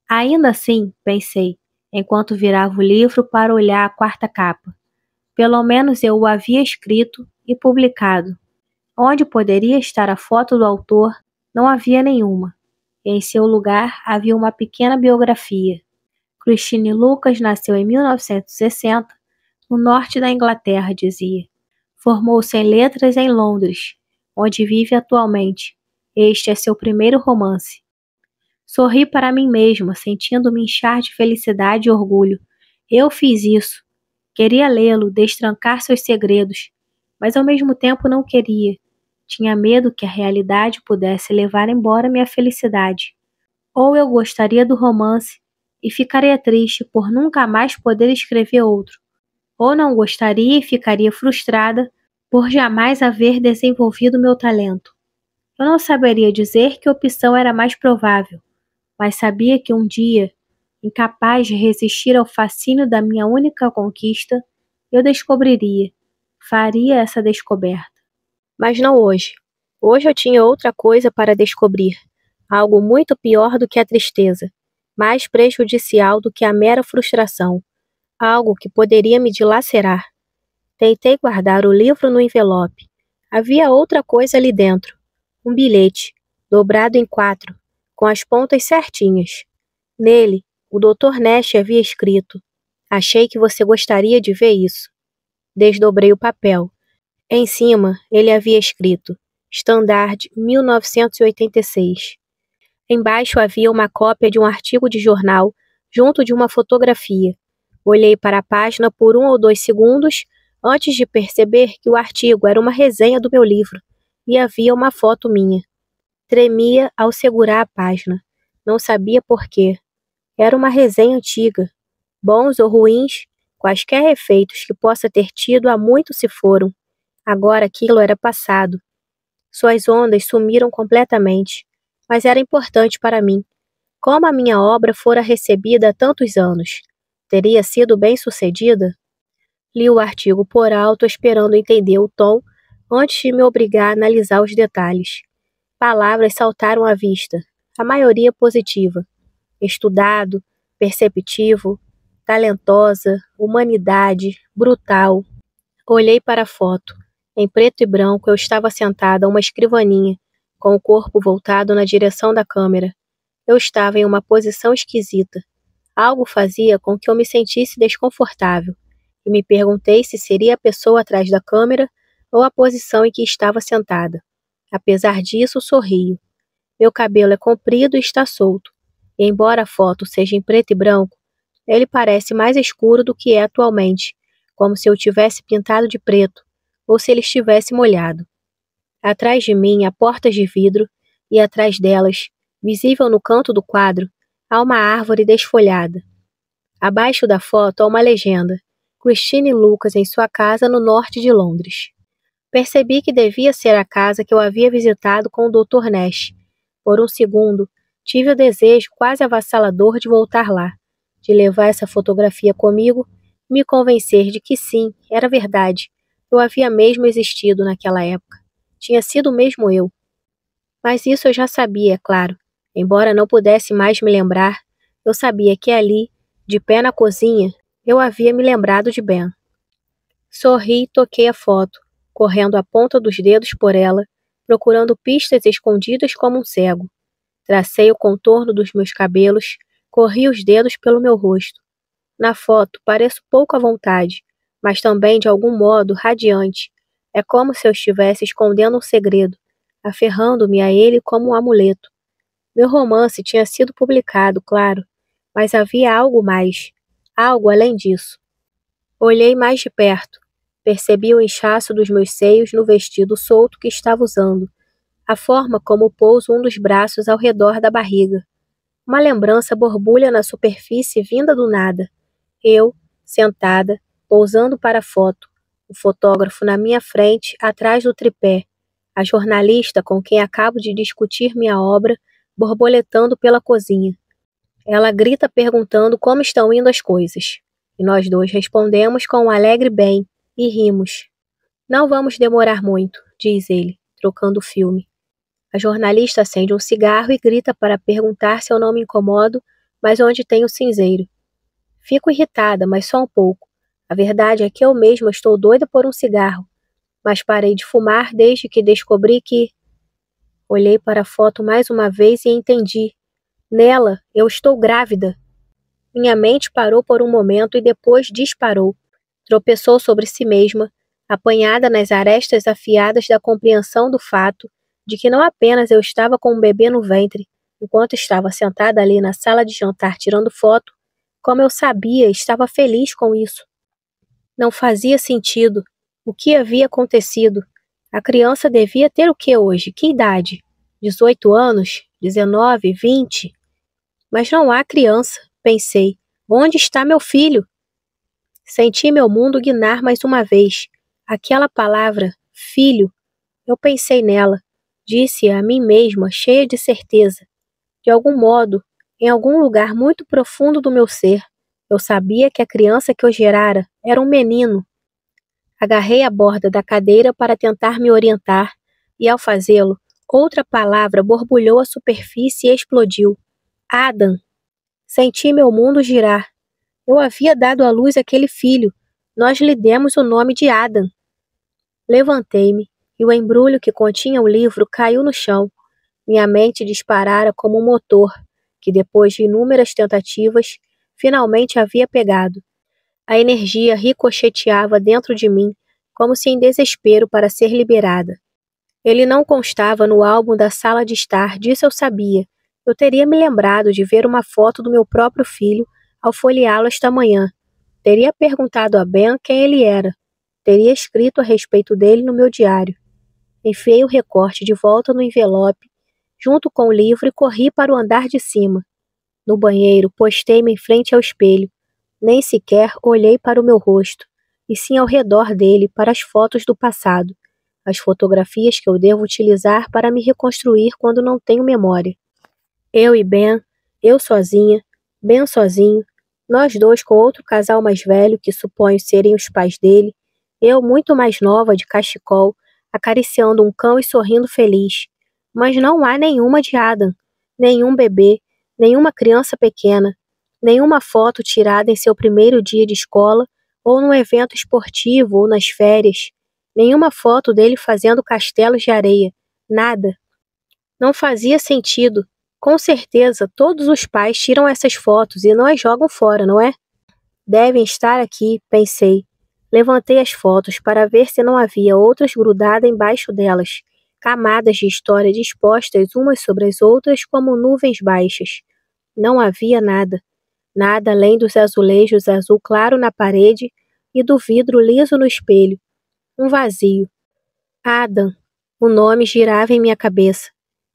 Ainda assim, pensei, enquanto virava o livro para olhar a quarta capa. Pelo menos eu o havia escrito e publicado. Onde poderia estar a foto do autor, não havia nenhuma. Em seu lugar havia uma pequena biografia. Christine Lucas nasceu em 1960, no norte da Inglaterra, dizia. Formou-se em letras em Londres, onde vive atualmente. Este é seu primeiro romance. Sorri para mim mesma, sentindo-me inchar de felicidade e orgulho. Eu fiz isso. Queria lê-lo, destrancar seus segredos, mas ao mesmo tempo não queria. Tinha medo que a realidade pudesse levar embora minha felicidade. Ou eu gostaria do romance e ficaria triste por nunca mais poder escrever outro, ou não gostaria e ficaria frustrada por jamais haver desenvolvido meu talento. Eu não saberia dizer que opção era mais provável, mas sabia que um dia, incapaz de resistir ao fascínio da minha única conquista, eu descobriria, faria essa descoberta. Mas não hoje. Hoje eu tinha outra coisa para descobrir, algo muito pior do que a tristeza, mais prejudicial do que a mera frustração, algo que poderia me dilacerar. Tentei guardar o livro no envelope. Havia outra coisa ali dentro, um bilhete, dobrado em 4, com as pontas certinhas. Nele, o Dr. Nash havia escrito: "Achei que você gostaria de ver isso." Desdobrei o papel. Em cima, ele havia escrito: Standard 1986. Embaixo havia uma cópia de um artigo de jornal, junto de uma fotografia. Olhei para a página por 1 ou 2 segundos, antes de perceber que o artigo era uma resenha do meu livro, e havia uma foto minha. Tremia ao segurar a página. Não sabia por quê. Era uma resenha antiga. Bons ou ruins, quaisquer efeitos que possa ter tido há muito se foram. Agora aquilo era passado. Suas ondas sumiram completamente, mas era importante para mim. Como a minha obra fora recebida há tantos anos? Teria sido bem-sucedida? Li o artigo por alto, esperando entender o tom, antes de me obrigar a analisar os detalhes. Palavras saltaram à vista, a maioria positiva. Estudado, perceptivo, talentosa, humanidade, brutal. Olhei para a foto. Em preto e branco, eu estava sentada a uma escrivaninha, com o corpo voltado na direção da câmera. Eu estava em uma posição esquisita. Algo fazia com que eu me sentisse desconfortável, e me perguntei se seria a pessoa atrás da câmera ou a posição em que estava sentada. Apesar disso, sorrio. Meu cabelo é comprido e está solto, e embora a foto seja em preto e branco, ele parece mais escuro do que é atualmente, como se eu tivesse pintado de preto, ou se ele estivesse molhado. Atrás de mim há portas de vidro, e atrás delas, visível no canto do quadro, há uma árvore desfolhada. Abaixo da foto há uma legenda: Christine Lucas em sua casa no norte de Londres. Percebi que devia ser a casa que eu havia visitado com o Dr. Nash. Por um segundo, tive o desejo quase avassalador de voltar lá, de levar essa fotografia comigo, me convencer de que sim, era verdade. Eu havia mesmo existido naquela época. Tinha sido mesmo eu. Mas isso eu já sabia, é claro. Embora não pudesse mais me lembrar, eu sabia que ali, de pé na cozinha, eu havia me lembrado de Ben. Sorri e toquei a foto, correndo a ponta dos dedos por ela, procurando pistas escondidas como um cego. Tracei o contorno dos meus cabelos, corri os dedos pelo meu rosto. Na foto, pareço pouco à vontade, mas também de algum modo radiante. É como se eu estivesse escondendo um segredo, aferrando-me a ele como um amuleto. Meu romance tinha sido publicado, claro, mas havia algo mais, algo além disso. Olhei mais de perto. Percebi o inchaço dos meus seios no vestido solto que estava usando, a forma como pouso um dos braços ao redor da barriga. Uma lembrança borbulha na superfície vinda do nada. Eu, sentada, pousando para a foto, o fotógrafo na minha frente, atrás do tripé, a jornalista com quem acabo de discutir minha obra, borboletando pela cozinha. Ela grita perguntando como estão indo as coisas. E nós dois respondemos com um alegre bem, e rimos. Não vamos demorar muito, diz ele, trocando o filme. A jornalista acende um cigarro e grita para perguntar se eu não me incomodo, mas onde tem o cinzeiro. Fico irritada, mas só um pouco. A verdade é que eu mesma estou doida por um cigarro. mas parei de fumar desde que descobri que... Olhei para a foto mais uma vez e entendi. Nela, eu estou grávida. Minha mente parou por um momento e depois disparou. Tropeçou sobre si mesma, apanhada nas arestas afiadas da compreensão do fato de que não apenas eu estava com um bebê no ventre, enquanto estava sentada ali na sala de jantar tirando foto, como eu sabia, estava feliz com isso. Não fazia sentido. O que havia acontecido? A criança devia ter o que hoje? Que idade? 18 anos? 19? 20? Mas não há criança, pensei. Onde está meu filho? Senti meu mundo guinar mais uma vez. Aquela palavra, filho, eu pensei nela. Disse a mim mesma, cheia de certeza. De algum modo, em algum lugar muito profundo do meu ser, eu sabia que a criança que eu gerara era um menino. Agarrei a borda da cadeira para tentar me orientar, e ao fazê-lo, outra palavra borbulhou a superfície e explodiu. Adam. Senti meu mundo girar. Eu havia dado à luz aquele filho. Nós lhe demos o nome de Adam. Levantei-me, e o embrulho que continha o livro caiu no chão. Minha mente disparara como um motor, que depois de inúmeras tentativas, finalmente havia pegado. A energia ricocheteava dentro de mim, como se em desespero para ser liberada. Ele não constava no álbum da sala de estar, disso eu sabia. Eu teria me lembrado de ver uma foto do meu próprio filho ao folheá-lo esta manhã. Teria perguntado a Ben quem ele era. Teria escrito a respeito dele no meu diário. Enfiei o recorte de volta no envelope, junto com o livro, e corri para o andar de cima. No banheiro, postei-me em frente ao espelho. Nem sequer olhei para o meu rosto, e sim ao redor dele, para as fotos do passado, as fotografias que eu devo utilizar para me reconstruir quando não tenho memória. Eu e Ben, eu sozinha, Ben sozinho, nós dois com outro casal mais velho, que suponho serem os pais dele, eu muito mais nova, de cachecol, acariciando um cão e sorrindo feliz. Mas não há nenhuma de Adam, nenhum bebê, nenhuma criança pequena, nenhuma foto tirada em seu primeiro dia de escola, ou num evento esportivo, ou nas férias. Nenhuma foto dele fazendo castelos de areia. Nada. Não fazia sentido. Com certeza, todos os pais tiram essas fotos e não as jogam fora, não é? Devem estar aqui, pensei. Levantei as fotos para ver se não havia outras grudadas embaixo delas, camadas de história dispostas umas sobre as outras como nuvens baixas. Não havia nada. Nada além dos azulejos azul claro na parede e do vidro liso no espelho. Um vazio. Adam. O nome girava em minha cabeça.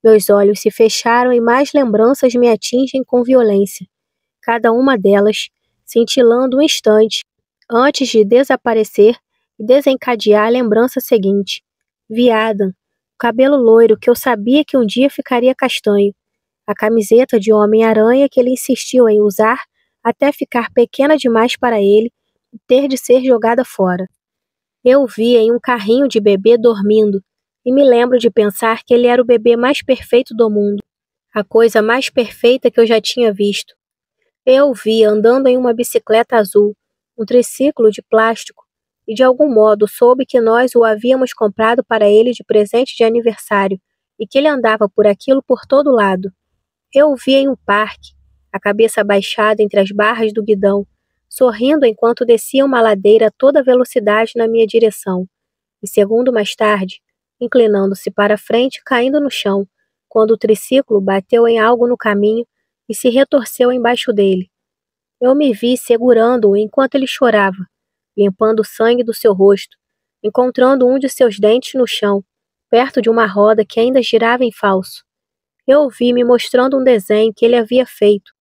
Meus olhos se fecharam e mais lembranças me atingem com violência. Cada uma delas, cintilando um instante, antes de desaparecer e desencadear a lembrança seguinte. Vi Adam, o cabelo loiro que eu sabia que um dia ficaria castanho, a camiseta de Homem-Aranha que ele insistiu em usar até ficar pequena demais para ele e ter de ser jogada fora. Eu o vi em um carrinho de bebê dormindo, e me lembro de pensar que ele era o bebê mais perfeito do mundo, a coisa mais perfeita que eu já tinha visto. Eu o vi andando em uma bicicleta azul, um triciclo de plástico, e de algum modo soube que nós o havíamos comprado para ele de presente de aniversário, e que ele andava por aquilo por todo lado. Eu o vi em um parque, a cabeça baixada entre as barras do guidão, sorrindo enquanto descia uma ladeira a toda velocidade na minha direção, e segundo mais tarde, inclinando-se para frente, caindo no chão, quando o triciclo bateu em algo no caminho e se retorceu embaixo dele. Eu me vi segurando-o enquanto ele chorava, limpando o sangue do seu rosto, encontrando um de seus dentes no chão, perto de uma roda que ainda girava em falso. Eu o vi me mostrando um desenho que ele havia feito,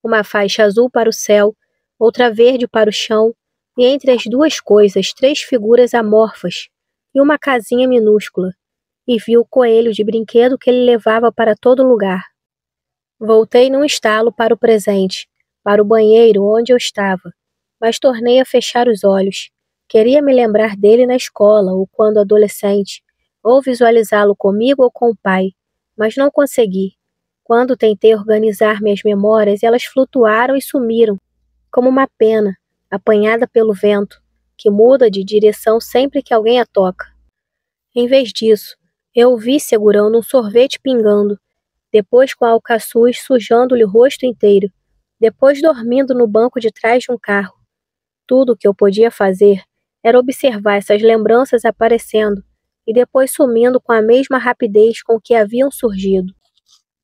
uma faixa azul para o céu, outra verde para o chão, e entre as duas coisas 3 figuras amorfas, e uma casinha minúscula, e vi o coelho de brinquedo que ele levava para todo lugar. Voltei num estalo para o presente, para o banheiro onde eu estava, mas tornei a fechar os olhos. Queria me lembrar dele na escola ou quando adolescente, ou visualizá-lo comigo ou com o pai, mas não consegui. Quando tentei organizar minhas memórias, elas flutuaram e sumiram, como uma pena, apanhada pelo vento, que muda de direção sempre que alguém a toca. Em vez disso, eu o vi segurando um sorvete pingando, depois com a alcaçuz sujando-lhe o rosto inteiro, depois dormindo no banco de trás de um carro. Tudo o que eu podia fazer era observar essas lembranças aparecendo e depois sumindo com a mesma rapidez com que haviam surgido.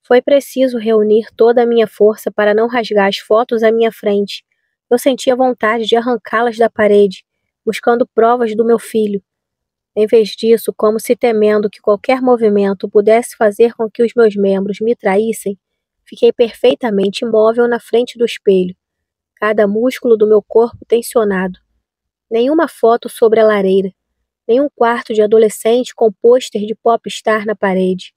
Foi preciso reunir toda a minha força para não rasgar as fotos à minha frente. Eu sentia vontade de arrancá-las da parede, buscando provas do meu filho. Em vez disso, como se temendo que qualquer movimento pudesse fazer com que os meus membros me traíssem, fiquei perfeitamente imóvel na frente do espelho, cada músculo do meu corpo tensionado. Nenhuma foto sobre a lareira, nenhum quarto de adolescente com pôster de popstar na parede,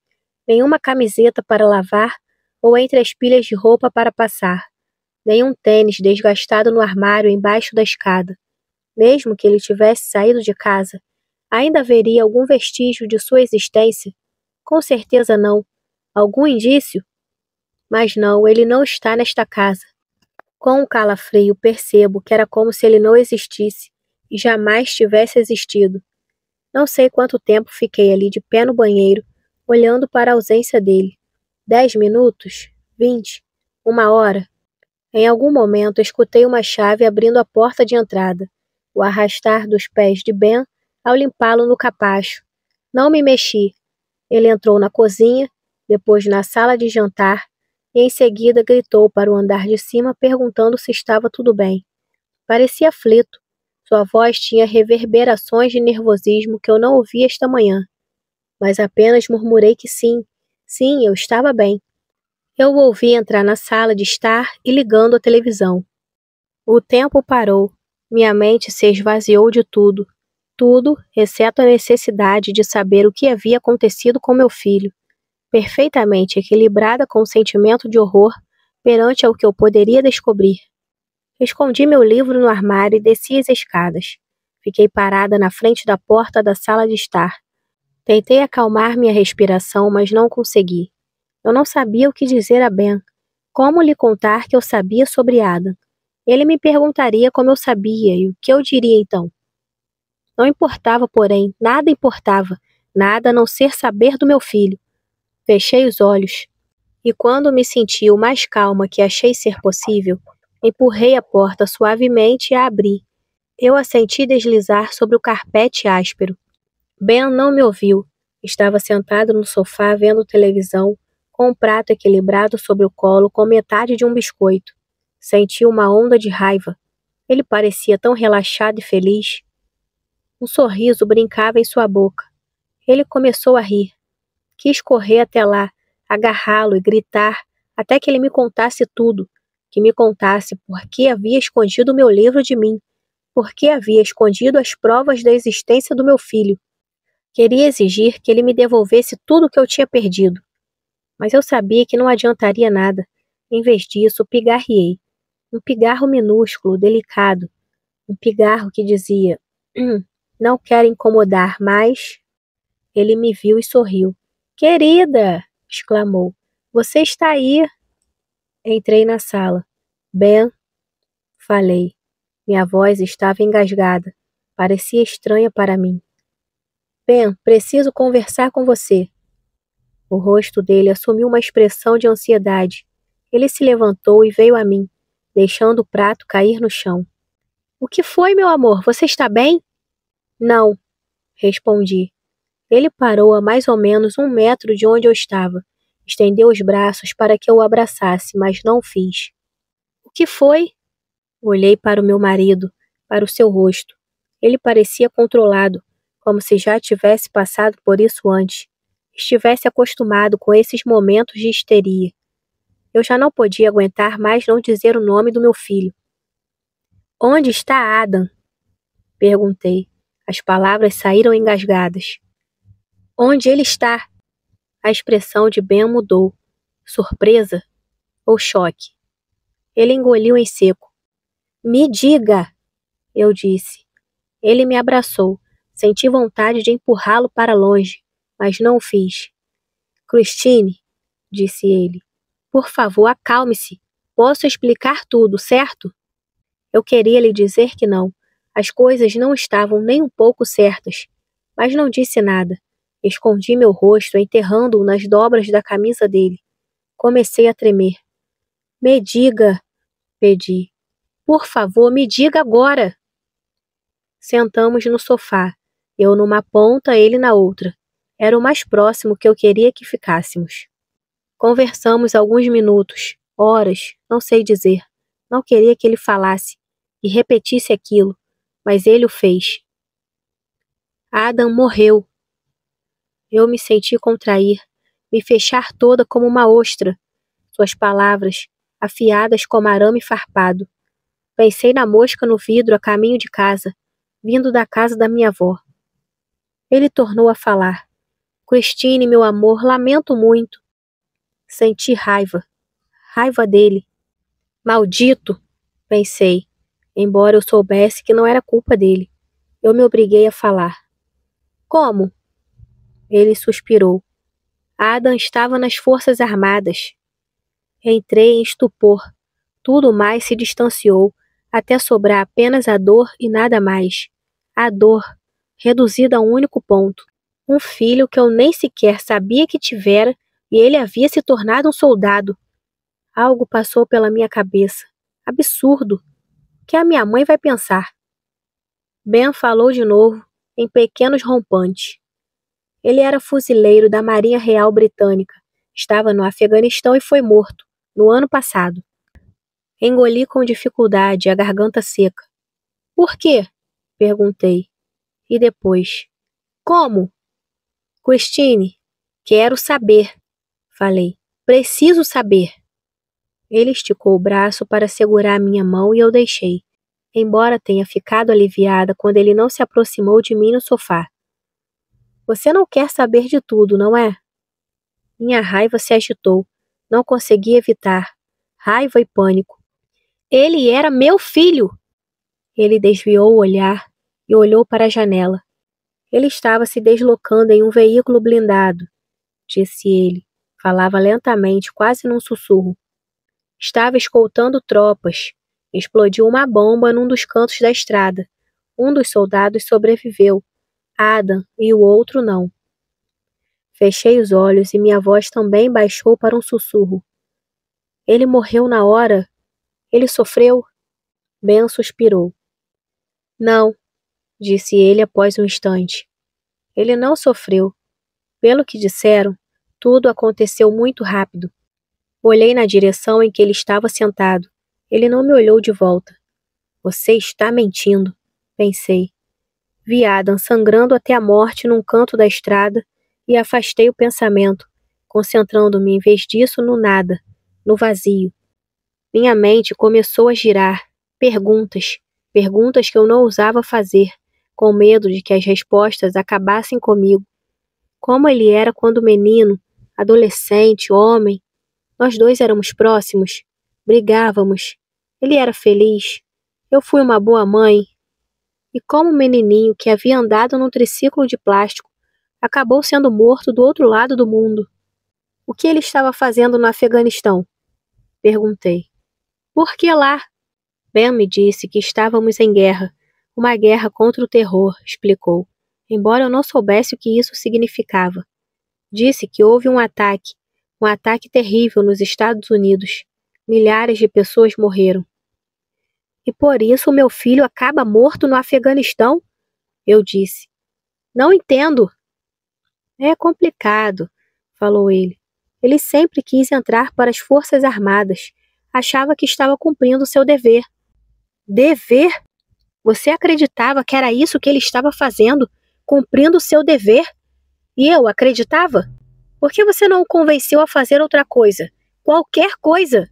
nenhuma camiseta para lavar ou entre as pilhas de roupa para passar, nenhum tênis desgastado no armário embaixo da escada. Mesmo que ele tivesse saído de casa, ainda haveria algum vestígio de sua existência? Com certeza não. Algum indício? Mas não, ele não está nesta casa. Com um calafrio percebo que era como se ele não existisse e jamais tivesse existido. Não sei quanto tempo fiquei ali de pé no banheiro, olhando para a ausência dele. 10 minutos? 20? 1 hora? Em algum momento escutei uma chave abrindo a porta de entrada, o arrastar dos pés de Ben ao limpá-lo no capacho. Não me mexi. Ele entrou na cozinha, depois na sala de jantar, e em seguida gritou para o andar de cima perguntando se estava tudo bem. Parecia aflito. Sua voz tinha reverberações de nervosismo que eu não ouvi esta manhã. Mas apenas murmurei que sim, eu estava bem. Eu o ouvi entrar na sala de estar e ligando a televisão. O tempo parou. Minha mente se esvaziou de tudo. Tudo, exceto a necessidade de saber o que havia acontecido com meu filho. Perfeitamente equilibrada com o sentimento de horror perante ao que eu poderia descobrir. Escondi meu livro no armário e desci as escadas. Fiquei parada na frente da porta da sala de estar. Tentei acalmar minha respiração, mas não consegui. Eu não sabia o que dizer a Ben. Como lhe contar que eu sabia sobre Adam? Ele me perguntaria como eu sabia e o que eu diria então. Não importava, porém, nada importava, nada a não ser saber do meu filho. Fechei os olhos, e quando me senti o mais calma que achei ser possível, empurrei a porta suavemente e a abri. Eu a senti deslizar sobre o carpete áspero. Ben não me ouviu. Estava sentado no sofá vendo televisão, com um prato equilibrado sobre o colo com metade de um biscoito. Senti uma onda de raiva. Ele parecia tão relaxado e feliz. Um sorriso brincava em sua boca. Ele começou a rir. Quis correr até lá, agarrá-lo e gritar, até que ele me contasse tudo, que me contasse por que havia escondido o meu livro de mim, por que havia escondido as provas da existência do meu filho. Queria exigir que ele me devolvesse tudo o que eu tinha perdido. Mas eu sabia que não adiantaria nada. Em vez disso, pigarreei. Um pigarro minúsculo, delicado. Um pigarro que dizia, não quero incomodar, mas... Ele me viu e sorriu. Querida! Exclamou. Você está aí? Entrei na sala. Ben, falei. Minha voz estava engasgada. Parecia estranha para mim. Ben, preciso conversar com você. O rosto dele assumiu uma expressão de ansiedade. Ele se levantou e veio a mim, deixando o prato cair no chão. O que foi, meu amor? Você está bem? Não, respondi. Ele parou a mais ou menos 1 metro de onde eu estava. Estendeu os braços para que eu o abraçasse, mas não o fiz. O que foi? Olhei para o meu marido, para o seu rosto. Ele parecia controlado, como se já tivesse passado por isso antes. Estivesse acostumado com esses momentos de histeria. Eu já não podia aguentar mais não dizer o nome do meu filho. Onde está Adam? Perguntei. As palavras saíram engasgadas. Onde ele está? A expressão de Ben mudou. Surpresa ou choque? Ele engoliu em seco. Me diga! Eu disse. Ele me abraçou. Senti vontade de empurrá-lo para longe, mas não o fiz. Christine, disse ele, por favor, acalme-se. Posso explicar tudo, certo? Eu queria lhe dizer que não. As coisas não estavam nem um pouco certas, mas não disse nada. Escondi meu rosto, enterrando-o nas dobras da camisa dele. Comecei a tremer. Me diga, pedi. Por favor, me diga agora. Sentamos no sofá, eu numa ponta, ele na outra. Era o mais próximo que eu queria que ficássemos. Conversamos alguns minutos, horas, não sei dizer. Não queria que ele falasse e repetisse aquilo, mas ele o fez. Adam morreu. Eu me senti contrair, me fechar toda como uma ostra. Suas palavras, afiadas como arame farpado. Pensei na mosca no vidro a caminho de casa, vindo da casa da minha avó. Ele tornou a falar. Christine, meu amor, lamento muito. Senti raiva. Raiva dele. Maldito, pensei, embora eu soubesse que não era culpa dele. Eu me obriguei a falar. Como? Ele suspirou. Adam estava nas Forças Armadas. Entrei em estupor. Tudo mais se distanciou, até sobrar apenas a dor e nada mais. A dor, reduzida a um único ponto. Um filho que eu nem sequer sabia que tivera e ele havia se tornado um soldado. Algo passou pela minha cabeça. Absurdo. O que a minha mãe vai pensar? Ben falou de novo, em pequenos rompantes. Ele era fuzileiro da Marinha Real Britânica. Estava no Afeganistão e foi morto, no ano passado. Engoli com dificuldade, a garganta seca. Por quê? Perguntei. E depois? Como? Christine, quero saber, falei. Preciso saber. Ele esticou o braço para segurar a minha mão e eu deixei, embora tenha ficado aliviada quando ele não se aproximou de mim no sofá. Você não quer saber de tudo, não é? Minha raiva se agitou. Não consegui evitar. Raiva e pânico. Ele era meu filho! Ele desviou o olhar e olhou para a janela. Ele estava se deslocando em um veículo blindado, disse ele. Falava lentamente, quase num sussurro. Estava escoltando tropas. Explodiu uma bomba num dos cantos da estrada. Um dos soldados sobreviveu. Adam e o outro não. Fechei os olhos e minha voz também baixou para um sussurro. Ele morreu na hora? Ele sofreu? Ben suspirou. Não, disse ele após um instante. Ele não sofreu. Pelo que disseram, tudo aconteceu muito rápido. Olhei na direção em que ele estava sentado. Ele não me olhou de volta. Você está mentindo, pensei. Vi Adam sangrando até a morte num canto da estrada e afastei o pensamento, concentrando-me em vez disso no nada, no vazio. Minha mente começou a girar. Perguntas que eu não ousava fazer, com medo de que as respostas acabassem comigo. Como ele era quando menino, adolescente, homem. Nós dois éramos próximos. Brigávamos. Ele era feliz. Eu fui uma boa mãe. E como o menininho que havia andado num triciclo de plástico acabou sendo morto do outro lado do mundo. O que ele estava fazendo no Afeganistão? Perguntei. Por que lá? Ben me disse que estávamos em guerra. Uma guerra contra o terror, explicou, embora eu não soubesse o que isso significava. Disse que houve um ataque terrível nos Estados Unidos. Milhares de pessoas morreram. E por isso o meu filho acaba morto no Afeganistão? Eu disse. Não entendo. É complicado, falou ele. Ele sempre quis entrar para as Forças Armadas. Achava que estava cumprindo seu dever. Dever? Você acreditava que era isso que ele estava fazendo, cumprindo seu dever? E eu acreditava? Por que você não o convenceu a fazer outra coisa? Qualquer coisa?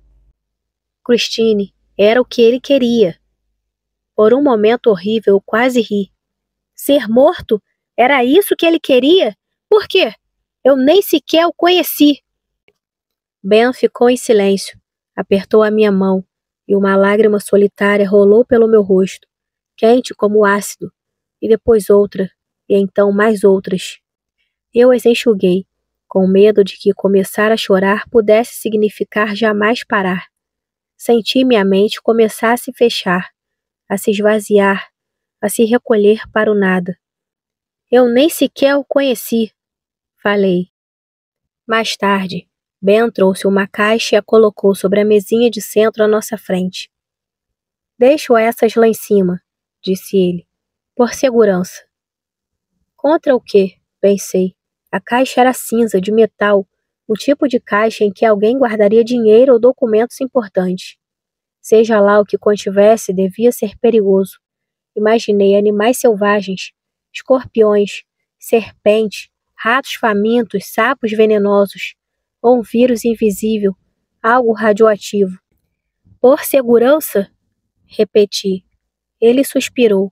Christine, era o que ele queria. Por um momento horrível, eu quase ri. Ser morto? Era isso que ele queria? Por quê? Eu nem sequer o conheci. Ben ficou em silêncio, apertou a minha mão, e uma lágrima solitária rolou pelo meu rosto, quente como ácido, e depois outra, e então mais outras. Eu as enxuguei, com medo de que começar a chorar pudesse significar jamais parar. Senti minha mente começar a se fechar, a se esvaziar, a se recolher para o nada. Eu nem sequer o conheci. falei. Mais tarde, Ben trouxe uma caixa e a colocou sobre a mesinha de centro à nossa frente. Deixo essas lá em cima, disse ele, por segurança. Contra o quê? Pensei. A caixa era cinza, de metal, o tipo de caixa em que alguém guardaria dinheiro ou documentos importantes. Seja lá o que contivesse, devia ser perigoso. Imaginei animais selvagens, escorpiões, serpentes, ratos famintos, sapos venenosos, ou um vírus invisível, algo radioativo. Por segurança? Repeti. Ele suspirou.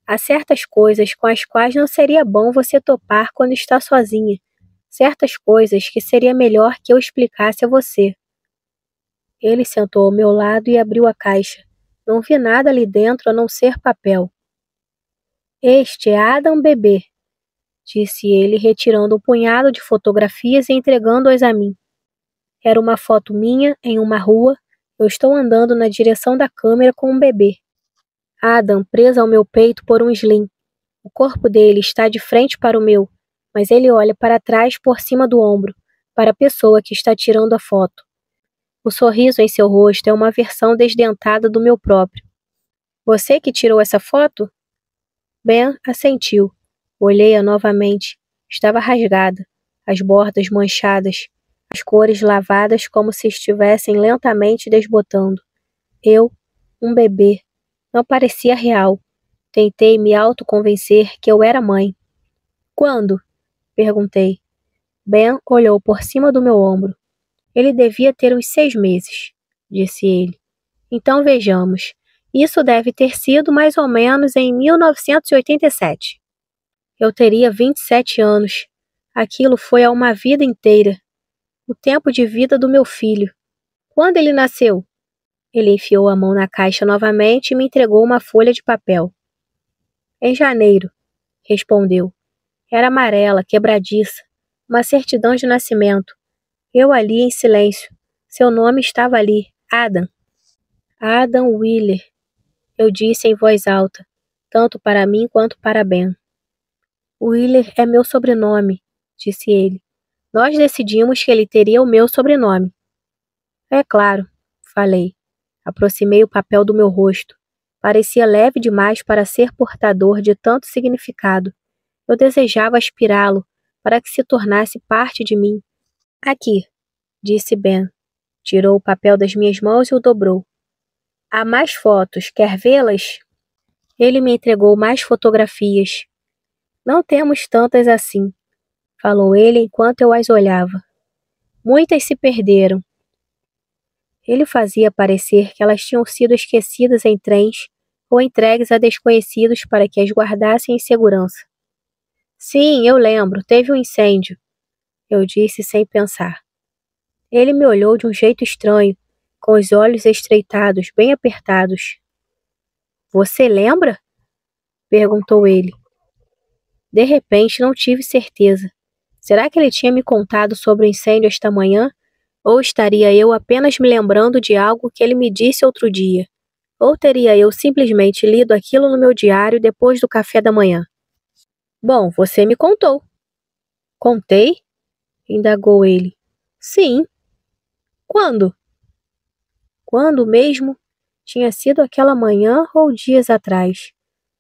Há certas coisas com as quais não seria bom você topar quando está sozinha. Certas coisas que seria melhor que eu explicasse a você. Ele sentou ao meu lado e abriu a caixa. Não vi nada ali dentro a não ser papel. Este é Adam bebê, disse ele, retirando um punhado de fotografias e entregando-as a mim. Era uma foto minha em uma rua. Eu estou andando na direção da câmera com um bebê. Adam preso ao meu peito por um slim. O corpo dele está de frente para o meu, mas ele olha para trás por cima do ombro, para a pessoa que está tirando a foto. O sorriso em seu rosto é uma versão desdentada do meu próprio. Você que tirou essa foto? Ben assentiu. Olhei-a novamente. Estava rasgada, as bordas manchadas, as cores lavadas como se estivessem lentamente desbotando. Eu, um bebê, não parecia real. Tentei me autoconvencer que eu era mãe. Quando? Perguntei. Ben olhou por cima do meu ombro. Ele devia ter uns 6 meses, disse ele. Então vejamos. Isso deve ter sido mais ou menos em 1987. Eu teria 27 anos. Aquilo foi há uma vida inteira. O tempo de vida do meu filho. Quando ele nasceu? Ele enfiou a mão na caixa novamente e me entregou uma folha de papel. Em janeiro, respondeu. Era amarela, quebradiça. Uma certidão de nascimento. Eu ali em silêncio. Seu nome estava ali, Adam. Adam Wheeler, eu disse em voz alta, tanto para mim quanto para Ben. Wheeler é meu sobrenome, disse ele. Nós decidimos que ele teria o meu sobrenome. É claro, falei. Aproximei o papel do meu rosto. Parecia leve demais para ser portador de tanto significado. Eu desejava aspirá-lo, para que se tornasse parte de mim. Aqui, disse Ben. Tirou o papel das minhas mãos e o dobrou. Há mais fotos, quer vê-las? Ele me entregou mais fotografias. Não temos tantas assim, falou ele enquanto eu as olhava. Muitas se perderam. Ele fazia parecer que elas tinham sido esquecidas em trens ou entregues a desconhecidos para que as guardassem em segurança. Sim, eu lembro, teve um incêndio, eu disse sem pensar. Ele me olhou de um jeito estranho, com os olhos estreitados, bem apertados. Você lembra? Perguntou ele. De repente, não tive certeza. Será que ele tinha me contado sobre o incêndio esta manhã? Ou estaria eu apenas me lembrando de algo que ele me disse outro dia? Ou teria eu simplesmente lido aquilo no meu diário depois do café da manhã? Bom, você me contou. Contei? Indagou ele. Sim. Quando? Quando mesmo? Tinha sido aquela manhã ou dias atrás?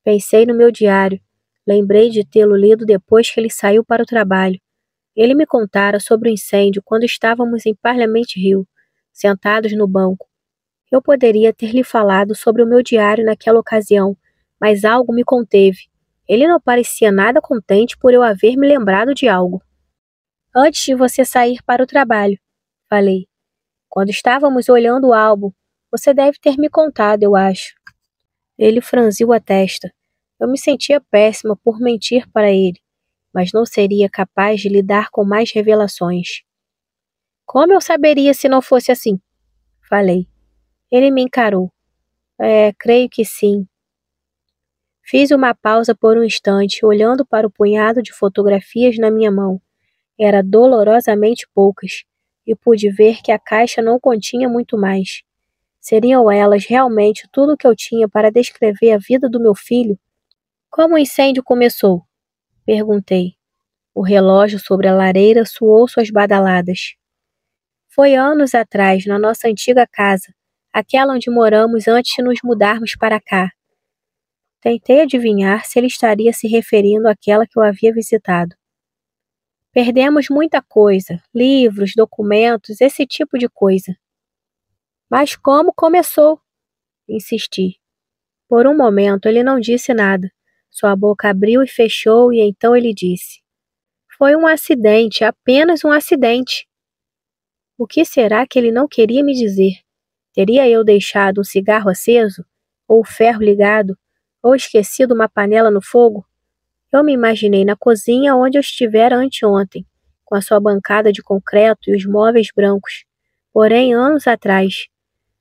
Pensei no meu diário. Lembrei de tê-lo lido depois que ele saiu para o trabalho. Ele me contara sobre o incêndio quando estávamos em Parliament Hill, sentados no banco. Eu poderia ter lhe falado sobre o meu diário naquela ocasião, mas algo me conteve. Ele não parecia nada contente por eu haver me lembrado de algo. Antes de você sair para o trabalho, falei. Quando estávamos olhando o álbum, você deve ter me contado, eu acho. Ele franziu a testa. Eu me sentia péssima por mentir para ele, mas não seria capaz de lidar com mais revelações. Como eu saberia se não fosse assim? Falei. Ele me encarou. Creio que sim. Fiz uma pausa por um instante, olhando para o punhado de fotografias na minha mão. Era dolorosamente poucas, e pude ver que a caixa não continha muito mais. Seriam elas realmente tudo o que eu tinha para descrever a vida do meu filho? Como o incêndio começou? Perguntei. O relógio sobre a lareira soou suas badaladas. Foi anos atrás, na nossa antiga casa, aquela onde moramos antes de nos mudarmos para cá. Tentei adivinhar se ele estaria se referindo àquela que eu havia visitado. Perdemos muita coisa, livros, documentos, esse tipo de coisa. Mas como começou? Insisti. Por um momento ele não disse nada. Sua boca abriu e fechou e então ele disse: Foi um acidente, apenas um acidente. O que será que ele não queria me dizer? Teria eu deixado um cigarro aceso? Ou o ferro ligado? Ou esquecido uma panela no fogo? Eu me imaginei na cozinha onde eu estivera anteontem, com a sua bancada de concreto e os móveis brancos. Porém, anos atrás,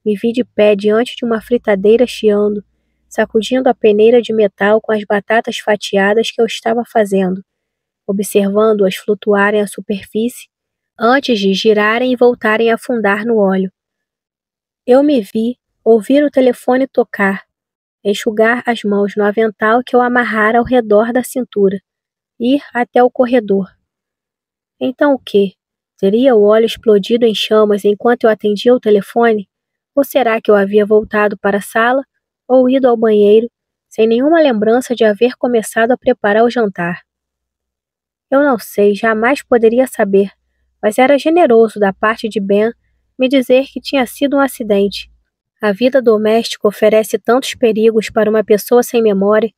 me vi de pé diante de uma fritadeira chiando, sacudindo a peneira de metal com as batatas fatiadas que eu estava fazendo, observando-as flutuarem à superfície antes de girarem e voltarem a afundar no óleo. Eu me vi ouvir o telefone tocar, enxugar as mãos no avental que eu amarrara ao redor da cintura, ir até o corredor. Então o quê? Teria o óleo explodido em chamas enquanto eu atendia o telefone? Ou será que eu havia voltado para a sala ou ido ao banheiro, sem nenhuma lembrança de haver começado a preparar o jantar? Eu não sei, jamais poderia saber, mas era generoso da parte de Ben me dizer que tinha sido um acidente. A vida doméstica oferece tantos perigos para uma pessoa sem memória,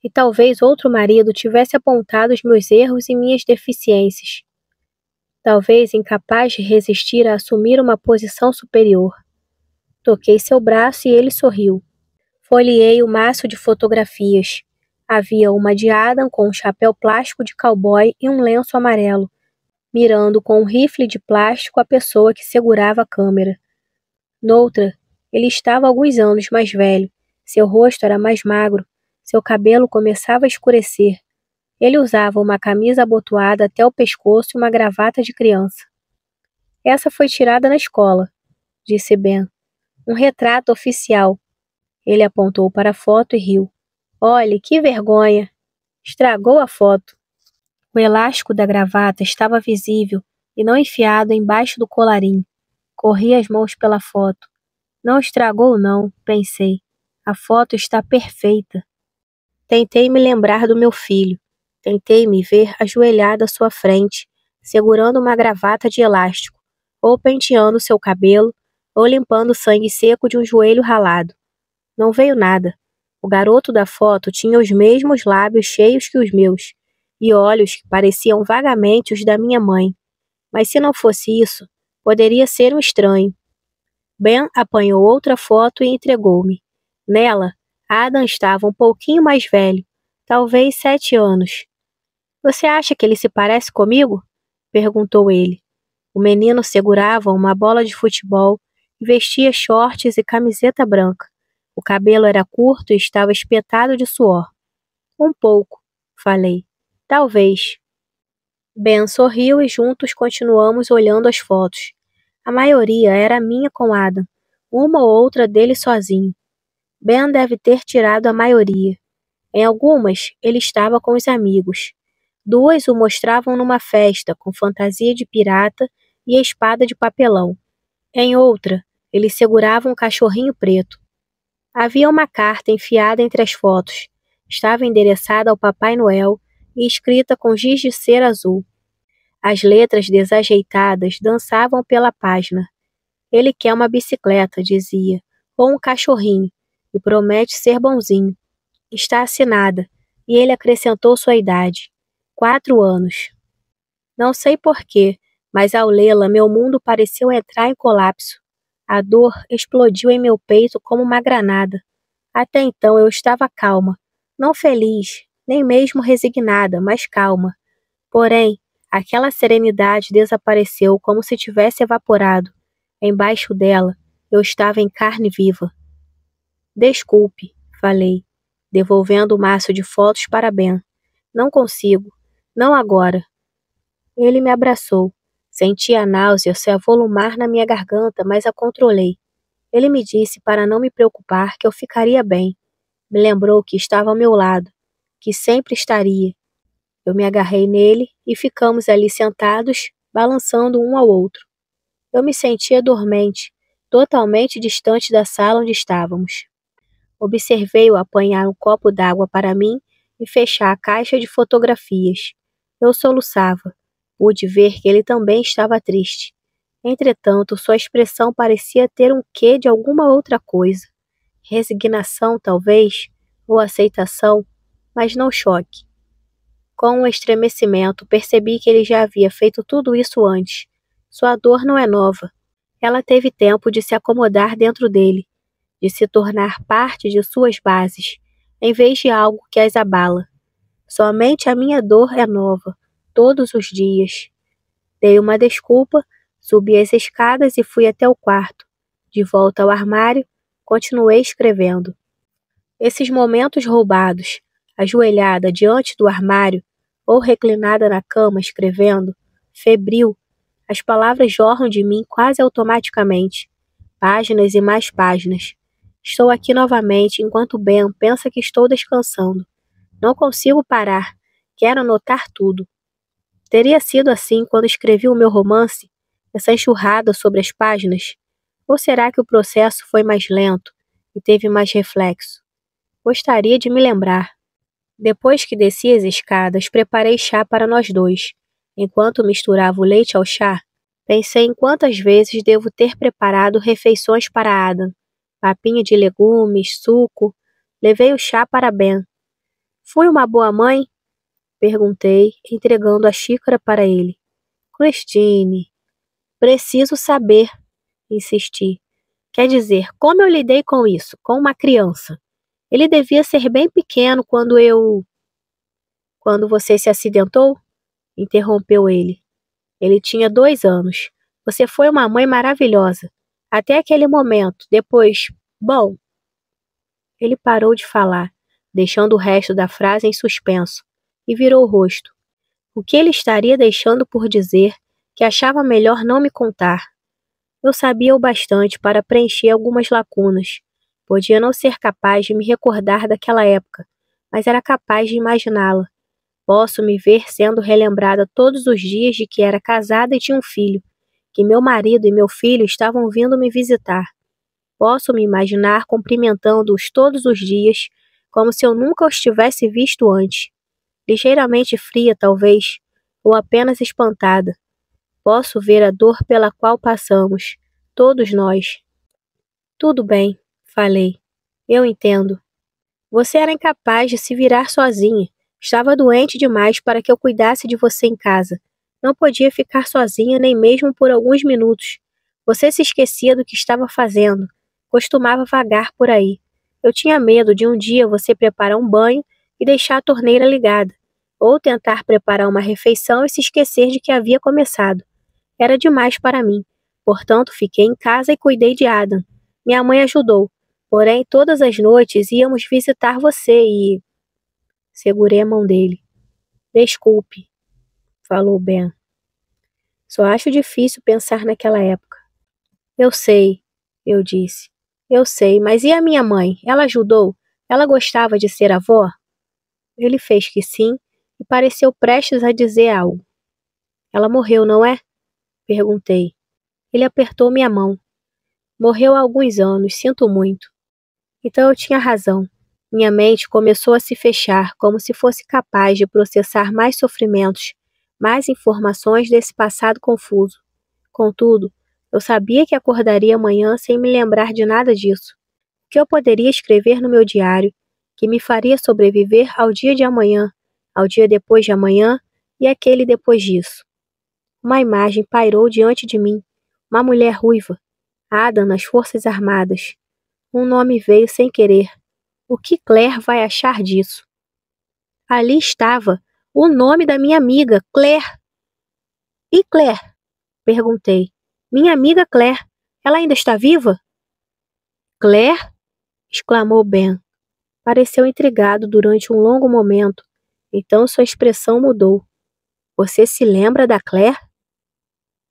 e talvez outro marido tivesse apontado os meus erros e minhas deficiências. Talvez incapaz de resistir a assumir uma posição superior. Toquei seu braço e ele sorriu. Folheei o maço de fotografias. Havia uma de Adam com um chapéu plástico de cowboy e um lenço amarelo, mirando com um rifle de plástico a pessoa que segurava a câmera. Noutra, ele estava alguns anos mais velho. Seu rosto era mais magro. Seu cabelo começava a escurecer. Ele usava uma camisa abotoada até o pescoço e uma gravata de criança. Essa foi tirada na escola, disse Ben. Um retrato oficial. Ele apontou para a foto e riu. Olhe, que vergonha! Estragou a foto. O elástico da gravata estava visível e não enfiado embaixo do colarinho. Corri as mãos pela foto. Não estragou não, pensei. A foto está perfeita. Tentei me lembrar do meu filho. Tentei me ver ajoelhada à sua frente, segurando uma gravata de elástico, ou penteando seu cabelo, ou limpando o sangue seco de um joelho ralado. Não veio nada. O garoto da foto tinha os mesmos lábios cheios que os meus, e olhos que pareciam vagamente os da minha mãe. Mas se não fosse isso, poderia ser um estranho. Ben apanhou outra foto e entregou-me. Nela, Adam estava um pouquinho mais velho, talvez 7 anos. Você acha que ele se parece comigo? Perguntou ele. O menino segurava uma bola de futebol e vestia shorts e camiseta branca. O cabelo era curto e estava espetado de suor. Um pouco, falei. Talvez. Ben sorriu e juntos continuamos olhando as fotos. A maioria era minha com Adam, uma ou outra dele sozinho. Ben deve ter tirado a maioria. Em algumas, ele estava com os amigos. 2 o mostravam numa festa, com fantasia de pirata e espada de papelão. Em outra, ele segurava um cachorrinho preto. Havia uma carta enfiada entre as fotos. Estava endereçada ao Papai Noel e escrita com giz de cera azul. As letras desajeitadas dançavam pela página. Ele quer uma bicicleta, dizia, ou um cachorrinho, e promete ser bonzinho. Está assinada, e ele acrescentou sua idade. 4 anos. Não sei porquê, mas ao lê-la meu mundo pareceu entrar em colapso. A dor explodiu em meu peito como uma granada. Até então eu estava calma, não feliz, nem mesmo resignada, mas calma. Porém, aquela serenidade desapareceu como se tivesse evaporado. Embaixo dela, eu estava em carne viva. Desculpe, falei, devolvendo o maço de fotos para Ben. Não consigo, não agora. Ele me abraçou. Senti a náusea se avolumar na minha garganta, mas a controlei. Ele me disse para não me preocupar, que eu ficaria bem. Me lembrou que estava ao meu lado, que sempre estaria. Eu me agarrei nele e ficamos ali sentados, balançando um ao outro. Eu me sentia dormente, totalmente distante da sala onde estávamos. Observei-o apanhar um copo d'água para mim e fechar a caixa de fotografias. Eu soluçava. Pude ver que ele também estava triste. Entretanto, sua expressão parecia ter um quê de alguma outra coisa. Resignação, talvez, ou aceitação, mas não choque. Com um estremecimento, percebi que ele já havia feito tudo isso antes. Sua dor não é nova. Ela teve tempo de se acomodar dentro dele, de se tornar parte de suas bases, em vez de algo que as abala. Somente a minha dor é nova, todos os dias. Dei uma desculpa, subi as escadas e fui até o quarto. De volta ao armário, continuei escrevendo. Esses momentos roubados, ajoelhada diante do armário, ou reclinada na cama escrevendo, febril, as palavras jorram de mim quase automaticamente. Páginas e mais páginas. Estou aqui novamente enquanto Ben pensa que estou descansando. Não consigo parar. Quero anotar tudo. Teria sido assim quando escrevi o meu romance? Essa enxurrada sobre as páginas? Ou será que o processo foi mais lento e teve mais reflexo? Gostaria de me lembrar. Depois que desci as escadas, preparei chá para nós dois. Enquanto misturava o leite ao chá, pensei em quantas vezes devo ter preparado refeições para Adam. Papinha de legumes, suco. Levei o chá para Ben. Fui uma boa mãe? Perguntei, entregando a xícara para ele. Christine, preciso saber, insisti. Quer dizer, como eu lidei com isso, com uma criança? Ele devia ser bem pequeno Quando você se acidentou? Interrompeu ele. Ele tinha 2 anos. Você foi uma mãe maravilhosa. Até aquele momento. Depois, bom... Ele parou de falar, deixando o resto da frase em suspenso, e virou o rosto. O que ele estaria deixando por dizer que achava melhor não me contar? Eu sabia o bastante para preencher algumas lacunas. Podia não ser capaz de me recordar daquela época, mas era capaz de imaginá-la. Posso me ver sendo relembrada todos os dias de que era casada e tinha um filho, que meu marido e meu filho estavam vindo me visitar. Posso me imaginar cumprimentando-os todos os dias, como se eu nunca os tivesse visto antes. Ligeiramente fria, talvez, ou apenas espantada. Posso ver a dor pela qual passamos, todos nós. Tudo bem, falei. Eu entendo. Você era incapaz de se virar sozinha. Estava doente demais para que eu cuidasse de você em casa. Não podia ficar sozinha nem mesmo por alguns minutos. Você se esquecia do que estava fazendo. Costumava vagar por aí. Eu tinha medo de um dia você preparar um banho e deixar a torneira ligada, ou tentar preparar uma refeição e se esquecer de que havia começado. Era demais para mim. Portanto, fiquei em casa e cuidei de Adam. Minha mãe ajudou. Porém, todas as noites íamos visitar você e... Segurei a mão dele. Desculpe, falou Ben. Só acho difícil pensar naquela época. Eu sei, eu disse. Eu sei, mas e a minha mãe? Ela ajudou? Ela gostava de ser avó? Ele fez que sim e pareceu prestes a dizer algo. Ela morreu, não é? Perguntei. Ele apertou minha mão. Morreu há alguns anos, sinto muito. Então eu tinha razão. Minha mente começou a se fechar, como se fosse capaz de processar mais sofrimentos, mais informações desse passado confuso. Contudo, eu sabia que acordaria amanhã sem me lembrar de nada disso. O que eu poderia escrever no meu diário, que me faria sobreviver ao dia de amanhã, ao dia depois de amanhã e aquele depois disso. Uma imagem pairou diante de mim, uma mulher ruiva, Ada nas Forças Armadas. Um nome veio sem querer. O que Claire vai achar disso? Ali estava, o nome da minha amiga, Claire. E Claire? Perguntei. Minha amiga Claire. Ela ainda está viva? Claire? Exclamou Ben. Pareceu intrigado durante um longo momento. Então sua expressão mudou. Você se lembra da Claire?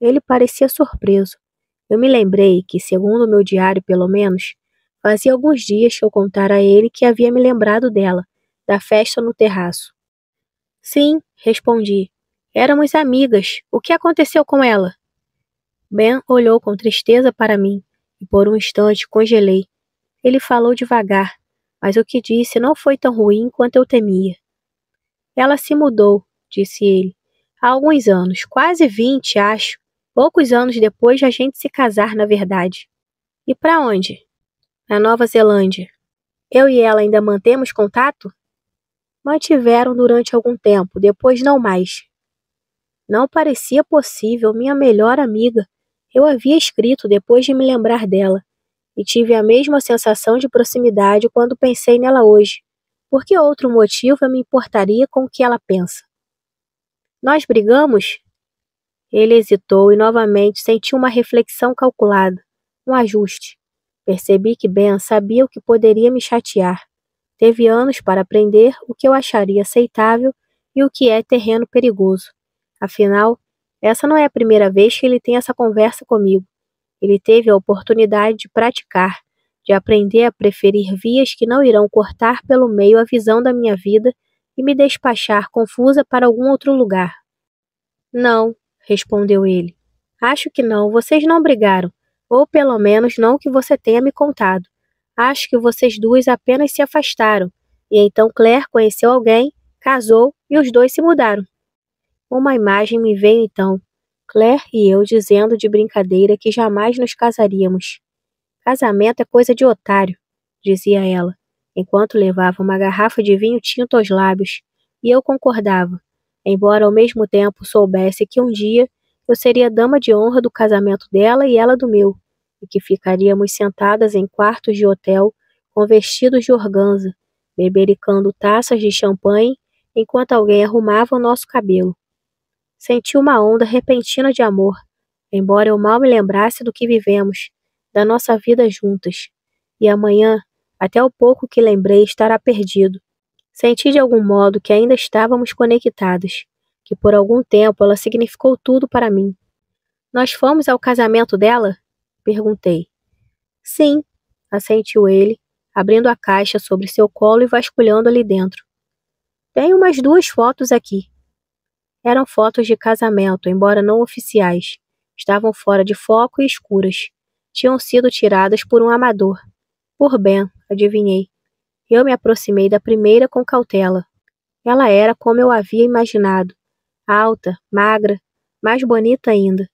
Ele parecia surpreso. Eu me lembrei que, segundo meu diário pelo menos, fazia alguns dias que eu contara a ele que havia me lembrado dela, da festa no terraço. Sim, Respondi. Éramos amigas. O que aconteceu com ela? Ben olhou com tristeza para mim, e por um instante congelei. Ele falou devagar, mas o que disse não foi tão ruim quanto eu temia. Ela se mudou, disse ele. Há alguns anos, quase 20, acho. Poucos anos depois de a gente se casar, na verdade. E para onde? Na Nova Zelândia. Eu e ela ainda mantemos contato? Mantiveram durante algum tempo, depois não mais. Não parecia possível, minha melhor amiga. Eu havia escrito depois de me lembrar dela, e tive a mesma sensação de proximidade quando pensei nela hoje. Por que outro motivo eu me importaria com o que ela pensa? Nós brigamos? Ele hesitou e novamente senti uma reflexão calculada, um ajuste. Percebi que Ben sabia o que poderia me chatear. Teve anos para aprender o que eu acharia aceitável e o que é terreno perigoso. Afinal, essa não é a primeira vez que ele tem essa conversa comigo. Ele teve a oportunidade de praticar, de aprender a preferir vias que não irão cortar pelo meio a visão da minha vida e me despachar confusa para algum outro lugar. Não, respondeu ele. Acho que não, vocês não brigaram, ou pelo menos não que você tenha me contado. Acho que vocês duas apenas se afastaram, e então Claire conheceu alguém, casou e os dois se mudaram. Uma imagem me veio então, Claire e eu dizendo de brincadeira que jamais nos casaríamos. Casamento é coisa de otário, dizia ela, enquanto levava uma garrafa de vinho tinto aos lábios, e eu concordava, embora ao mesmo tempo soubesse que um dia eu seria dama de honra do casamento dela e ela do meu, e que ficaríamos sentadas em quartos de hotel com vestidos de organza, bebericando taças de champanhe enquanto alguém arrumava o nosso cabelo. Senti uma onda repentina de amor, embora eu mal me lembrasse do que vivemos, da nossa vida juntas. E amanhã, até o pouco que lembrei estará perdido. Senti de algum modo que ainda estávamos conectadas, que por algum tempo ela significou tudo para mim. Nós fomos ao casamento dela? Perguntei. Sim, assentiu ele, abrindo a caixa sobre seu colo e vasculhando ali dentro. Tenho umas 2 fotos aqui. Eram fotos de casamento, embora não oficiais. Estavam fora de foco e escuras. Tinham sido tiradas por um amador. Por Ben, adivinhei. Eu me aproximei da primeira com cautela. Ela era como eu havia imaginado. Alta, magra, mais bonita ainda.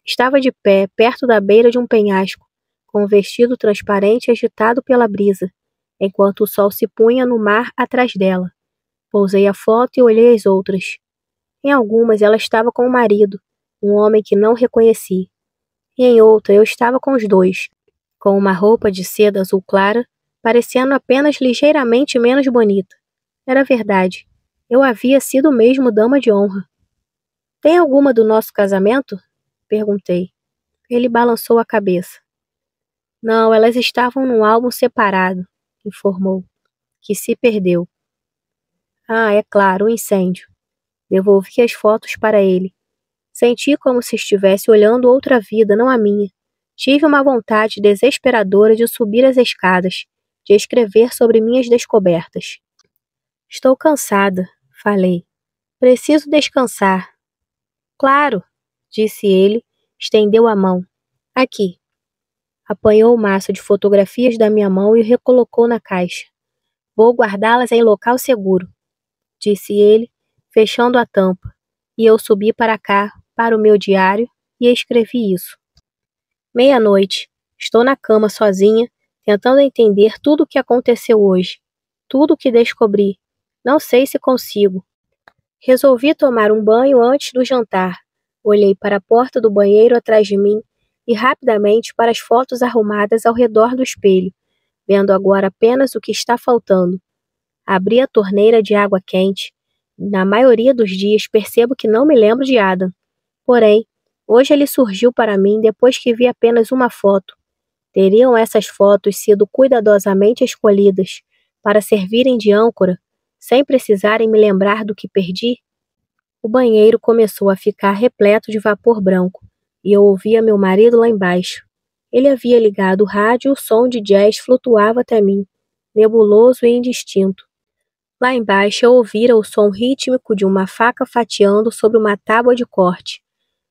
Estava de pé, perto da beira de um penhasco, com um vestido transparente agitado pela brisa, enquanto o sol se punha no mar atrás dela. Pousei a foto e olhei as outras. Em algumas ela estava com o marido, um homem que não reconheci. E em outra eu estava com os dois, com uma roupa de seda azul clara, parecendo apenas ligeiramente menos bonita. Era verdade. Eu havia sido mesmo dama de honra. Tem alguma do nosso casamento? Perguntei. Ele balançou a cabeça. Não, elas estavam num álbum separado, informou, que se perdeu. Ah, é claro, o incêndio. Devolvi as fotos para ele. Senti como se estivesse olhando outra vida, não a minha. Tive uma vontade desesperadora de subir as escadas, de escrever sobre minhas descobertas. Estou cansada, falei. Preciso descansar. Claro, disse ele, estendeu a mão. Aqui. Apanhou o maço de fotografias da minha mão e o recolocou na caixa. Vou guardá-las em local seguro, disse ele, fechando a tampa, e eu subi para cá, para o meu diário, e escrevi isso. 00:30. Estou na cama sozinha, tentando entender tudo o que aconteceu hoje, tudo o que descobri. Não sei se consigo. Resolvi tomar um banho antes do jantar. Olhei para a porta do banheiro atrás de mim e rapidamente para as fotos arrumadas ao redor do espelho, vendo agora apenas o que está faltando. Abri a torneira de água quente. Na maioria dos dias percebo que não me lembro de Adam. Porém, hoje ele surgiu para mim depois que vi apenas uma foto. Teriam essas fotos sido cuidadosamente escolhidas para servirem de âncora, sem precisarem me lembrar do que perdi? O banheiro começou a ficar repleto de vapor branco, e eu ouvia meu marido lá embaixo. Ele havia ligado o rádio e o som de jazz flutuava até mim, nebuloso e indistinto. Lá embaixo eu ouvira o som rítmico de uma faca fatiando sobre uma tábua de corte.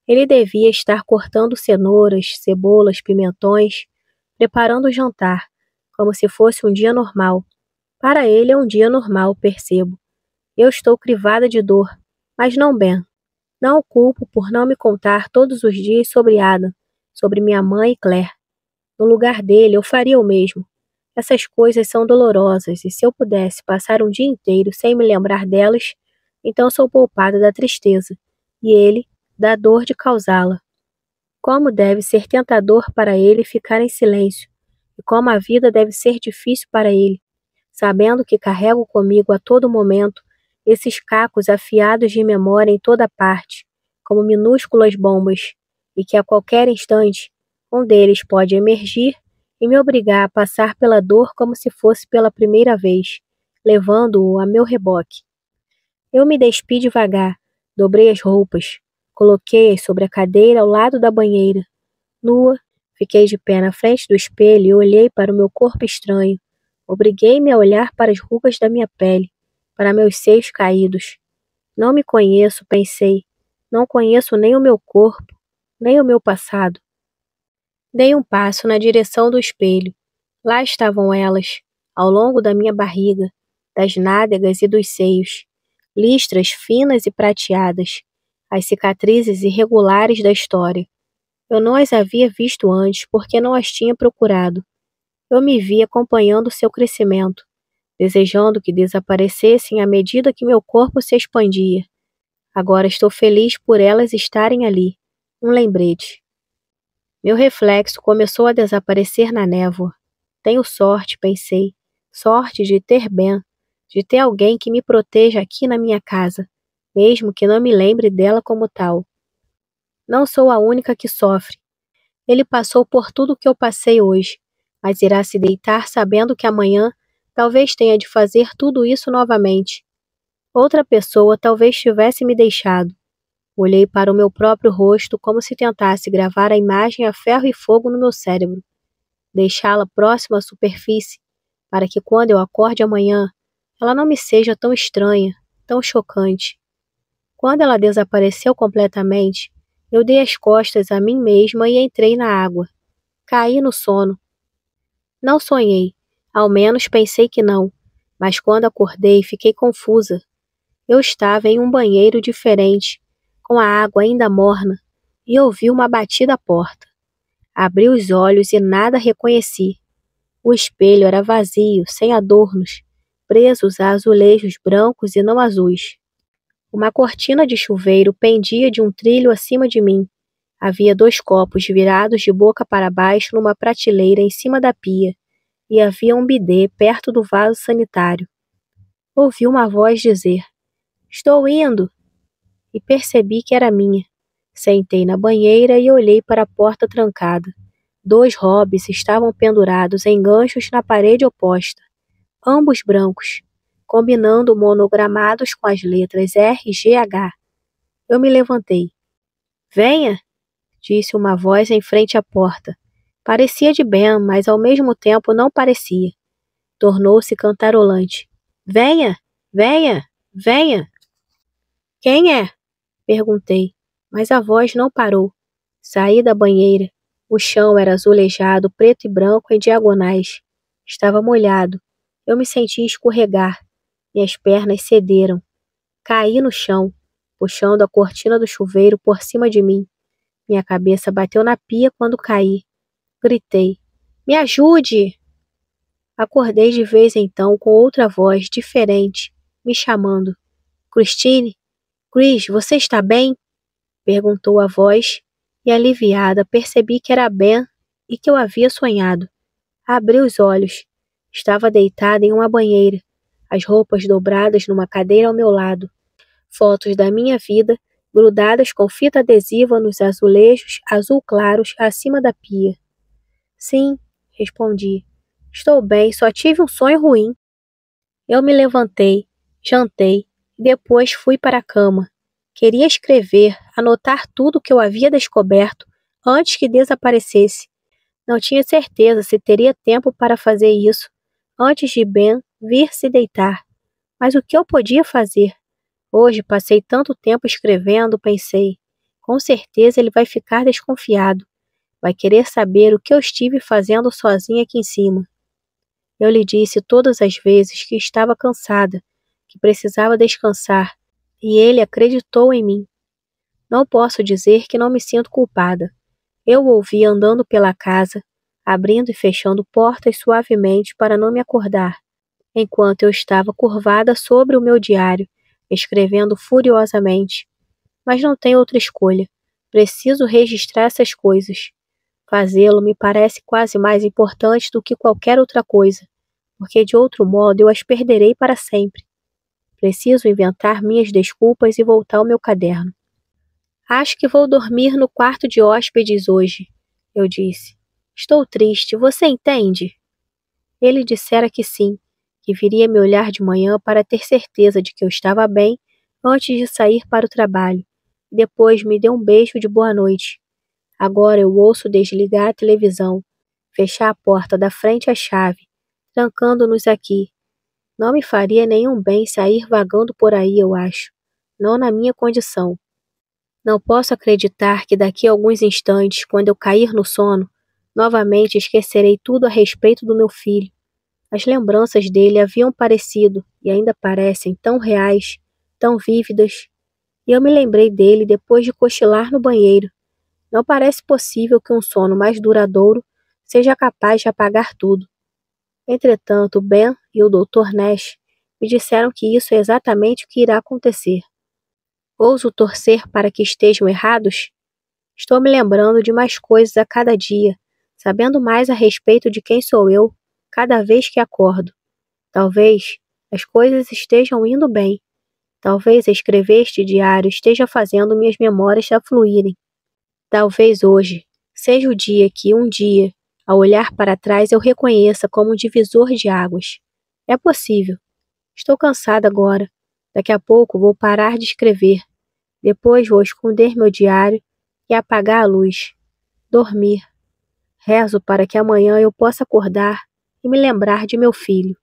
Ele devia estar cortando cenouras, cebolas, pimentões, preparando o jantar, como se fosse um dia normal. Para ele é um dia normal, percebo. Eu estou crivada de dor, mas não Ben. Não o culpo por não me contar todos os dias sobre Adam, sobre minha mãe e Claire. No lugar dele, eu faria o mesmo. Essas coisas são dolorosas, e se eu pudesse passar um dia inteiro sem me lembrar delas, então sou poupada da tristeza, e ele, da dor de causá-la. Como deve ser tentador para ele ficar em silêncio, e como a vida deve ser difícil para ele, sabendo que carrego comigo a todo momento esses cacos afiados de memória em toda parte, como minúsculas bombas, e que a qualquer instante um deles pode emergir e me obrigar a passar pela dor como se fosse pela primeira vez, levando-o a meu reboque. Eu me despi devagar, dobrei as roupas, coloquei-as sobre a cadeira ao lado da banheira. Nua, fiquei de pé na frente do espelho e olhei para o meu corpo estranho. Obriguei-me a olhar para as rugas da minha pele, para meus seios caídos. Não me conheço, pensei. Não conheço nem o meu corpo, nem o meu passado. Dei um passo na direção do espelho. Lá estavam elas, ao longo da minha barriga, das nádegas e dos seios, listras finas e prateadas, as cicatrizes irregulares da história. Eu não as havia visto antes porque não as tinha procurado. Eu me vi acompanhando seu crescimento, desejando que desaparecessem à medida que meu corpo se expandia. Agora estou feliz por elas estarem ali. Um lembrete. Meu reflexo começou a desaparecer na névoa. Tenho sorte, pensei. Sorte de ter Ben, de ter alguém que me proteja aqui na minha casa, mesmo que não me lembre dela como tal. Não sou a única que sofre. Ele passou por tudo o que eu passei hoje, mas irá se deitar sabendo que amanhã talvez tenha de fazer tudo isso novamente. Outra pessoa talvez tivesse me deixado. Olhei para o meu próprio rosto como se tentasse gravar a imagem a ferro e fogo no meu cérebro. Deixá-la próxima à superfície, para que quando eu acorde amanhã, ela não me seja tão estranha, tão chocante. Quando ela desapareceu completamente, eu dei as costas a mim mesma e entrei na água. Caí no sono. Não sonhei, ao menos pensei que não, mas quando acordei fiquei confusa. Eu estava em um banheiro diferente, com a água ainda morna, e ouvi uma batida à porta. Abri os olhos e nada reconheci. O espelho era vazio, sem adornos, presos a azulejos brancos e não azuis. Uma cortina de chuveiro pendia de um trilho acima de mim. Havia 2 copos virados de boca para baixo numa prateleira em cima da pia, e havia um bidê perto do vaso sanitário. Ouvi uma voz dizer: "Estou indo!" E percebi que era minha. Sentei na banheira e olhei para a porta trancada. 2 hobbies estavam pendurados em ganchos na parede oposta, ambos brancos, combinando monogramados com as letras R e GH. Eu me levantei. "Venha!" disse uma voz em frente à porta. Parecia de Ben, mas ao mesmo tempo não parecia. Tornou-se cantarolante. "Venha! Venha! Venha!" "Quem é?" perguntei, mas a voz não parou. Saí da banheira. O chão era azulejado, preto e branco em diagonais. Estava molhado. Eu me senti escorregar. Minhas pernas cederam. Caí no chão, puxando a cortina do chuveiro por cima de mim. Minha cabeça bateu na pia quando caí. Gritei: "Me ajude!" Acordei de vez então com outra voz, diferente, me chamando. "Christine? Chris, você está bem?" perguntou a voz, e aliviada percebi que era Ben e que eu havia sonhado. Abri os olhos. Estava deitada em uma banheira, as roupas dobradas numa cadeira ao meu lado. Fotos da minha vida grudadas com fita adesiva nos azulejos azul claros acima da pia. "Sim", respondi. "Estou bem, só tive um sonho ruim." Eu me levantei, jantei e depois fui para a cama. Queria escrever, anotar tudo o que eu havia descoberto antes que desaparecesse. Não tinha certeza se teria tempo para fazer isso antes de Ben vir se deitar, Mas o que eu podia fazer? Hoje passei tanto tempo escrevendo, pensei. Com certeza ele vai ficar desconfiado. Vai querer saber o que eu estive fazendo sozinha aqui em cima. Eu lhe disse todas as vezes que estava cansada, que precisava descansar, e ele acreditou em mim. Não posso dizer que não me sinto culpada. Eu o ouvi andando pela casa, abrindo e fechando portas suavemente para não me acordar, enquanto eu estava curvada sobre o meu diário, escrevendo furiosamente. Mas não tenho outra escolha. Preciso registrar essas coisas. Fazê-lo me parece quase mais importante do que qualquer outra coisa, porque de outro modo eu as perderei para sempre. Preciso inventar minhas desculpas e voltar ao meu caderno. Acho que vou dormir no quarto de hóspedes hoje, eu disse. Estou triste, você entende? Ele dissera que sim, que viria me olhar de manhã para ter certeza de que eu estava bem antes de sair para o trabalho. Depois me deu um beijo de boa noite. Agora eu ouço desligar a televisão, fechar a porta da frente à chave, trancando-nos aqui. Não me faria nenhum bem sair vagando por aí, eu acho. Não na minha condição. Não posso acreditar que daqui a alguns instantes, quando eu cair no sono, novamente esquecerei tudo a respeito do meu filho. As lembranças dele haviam parecido, e ainda parecem, tão reais, tão vívidas. E eu me lembrei dele depois de cochilar no banheiro. Não parece possível que um sono mais duradouro seja capaz de apagar tudo. Entretanto, Ben e o Dr. Nash me disseram que isso é exatamente o que irá acontecer. Ouso torcer para que estejam errados? Estou me lembrando de mais coisas a cada dia, sabendo mais a respeito de quem sou eu, cada vez que acordo. Talvez as coisas estejam indo bem. Talvez escrever este diário esteja fazendo minhas memórias afluírem. Talvez hoje seja o dia que, um dia, ao olhar para trás, eu reconheça como um divisor de águas. É possível. Estou cansada agora. Daqui a pouco vou parar de escrever. Depois vou esconder meu diário e apagar a luz. Dormir. Rezo para que amanhã eu possa acordar e me lembrar de meu filho.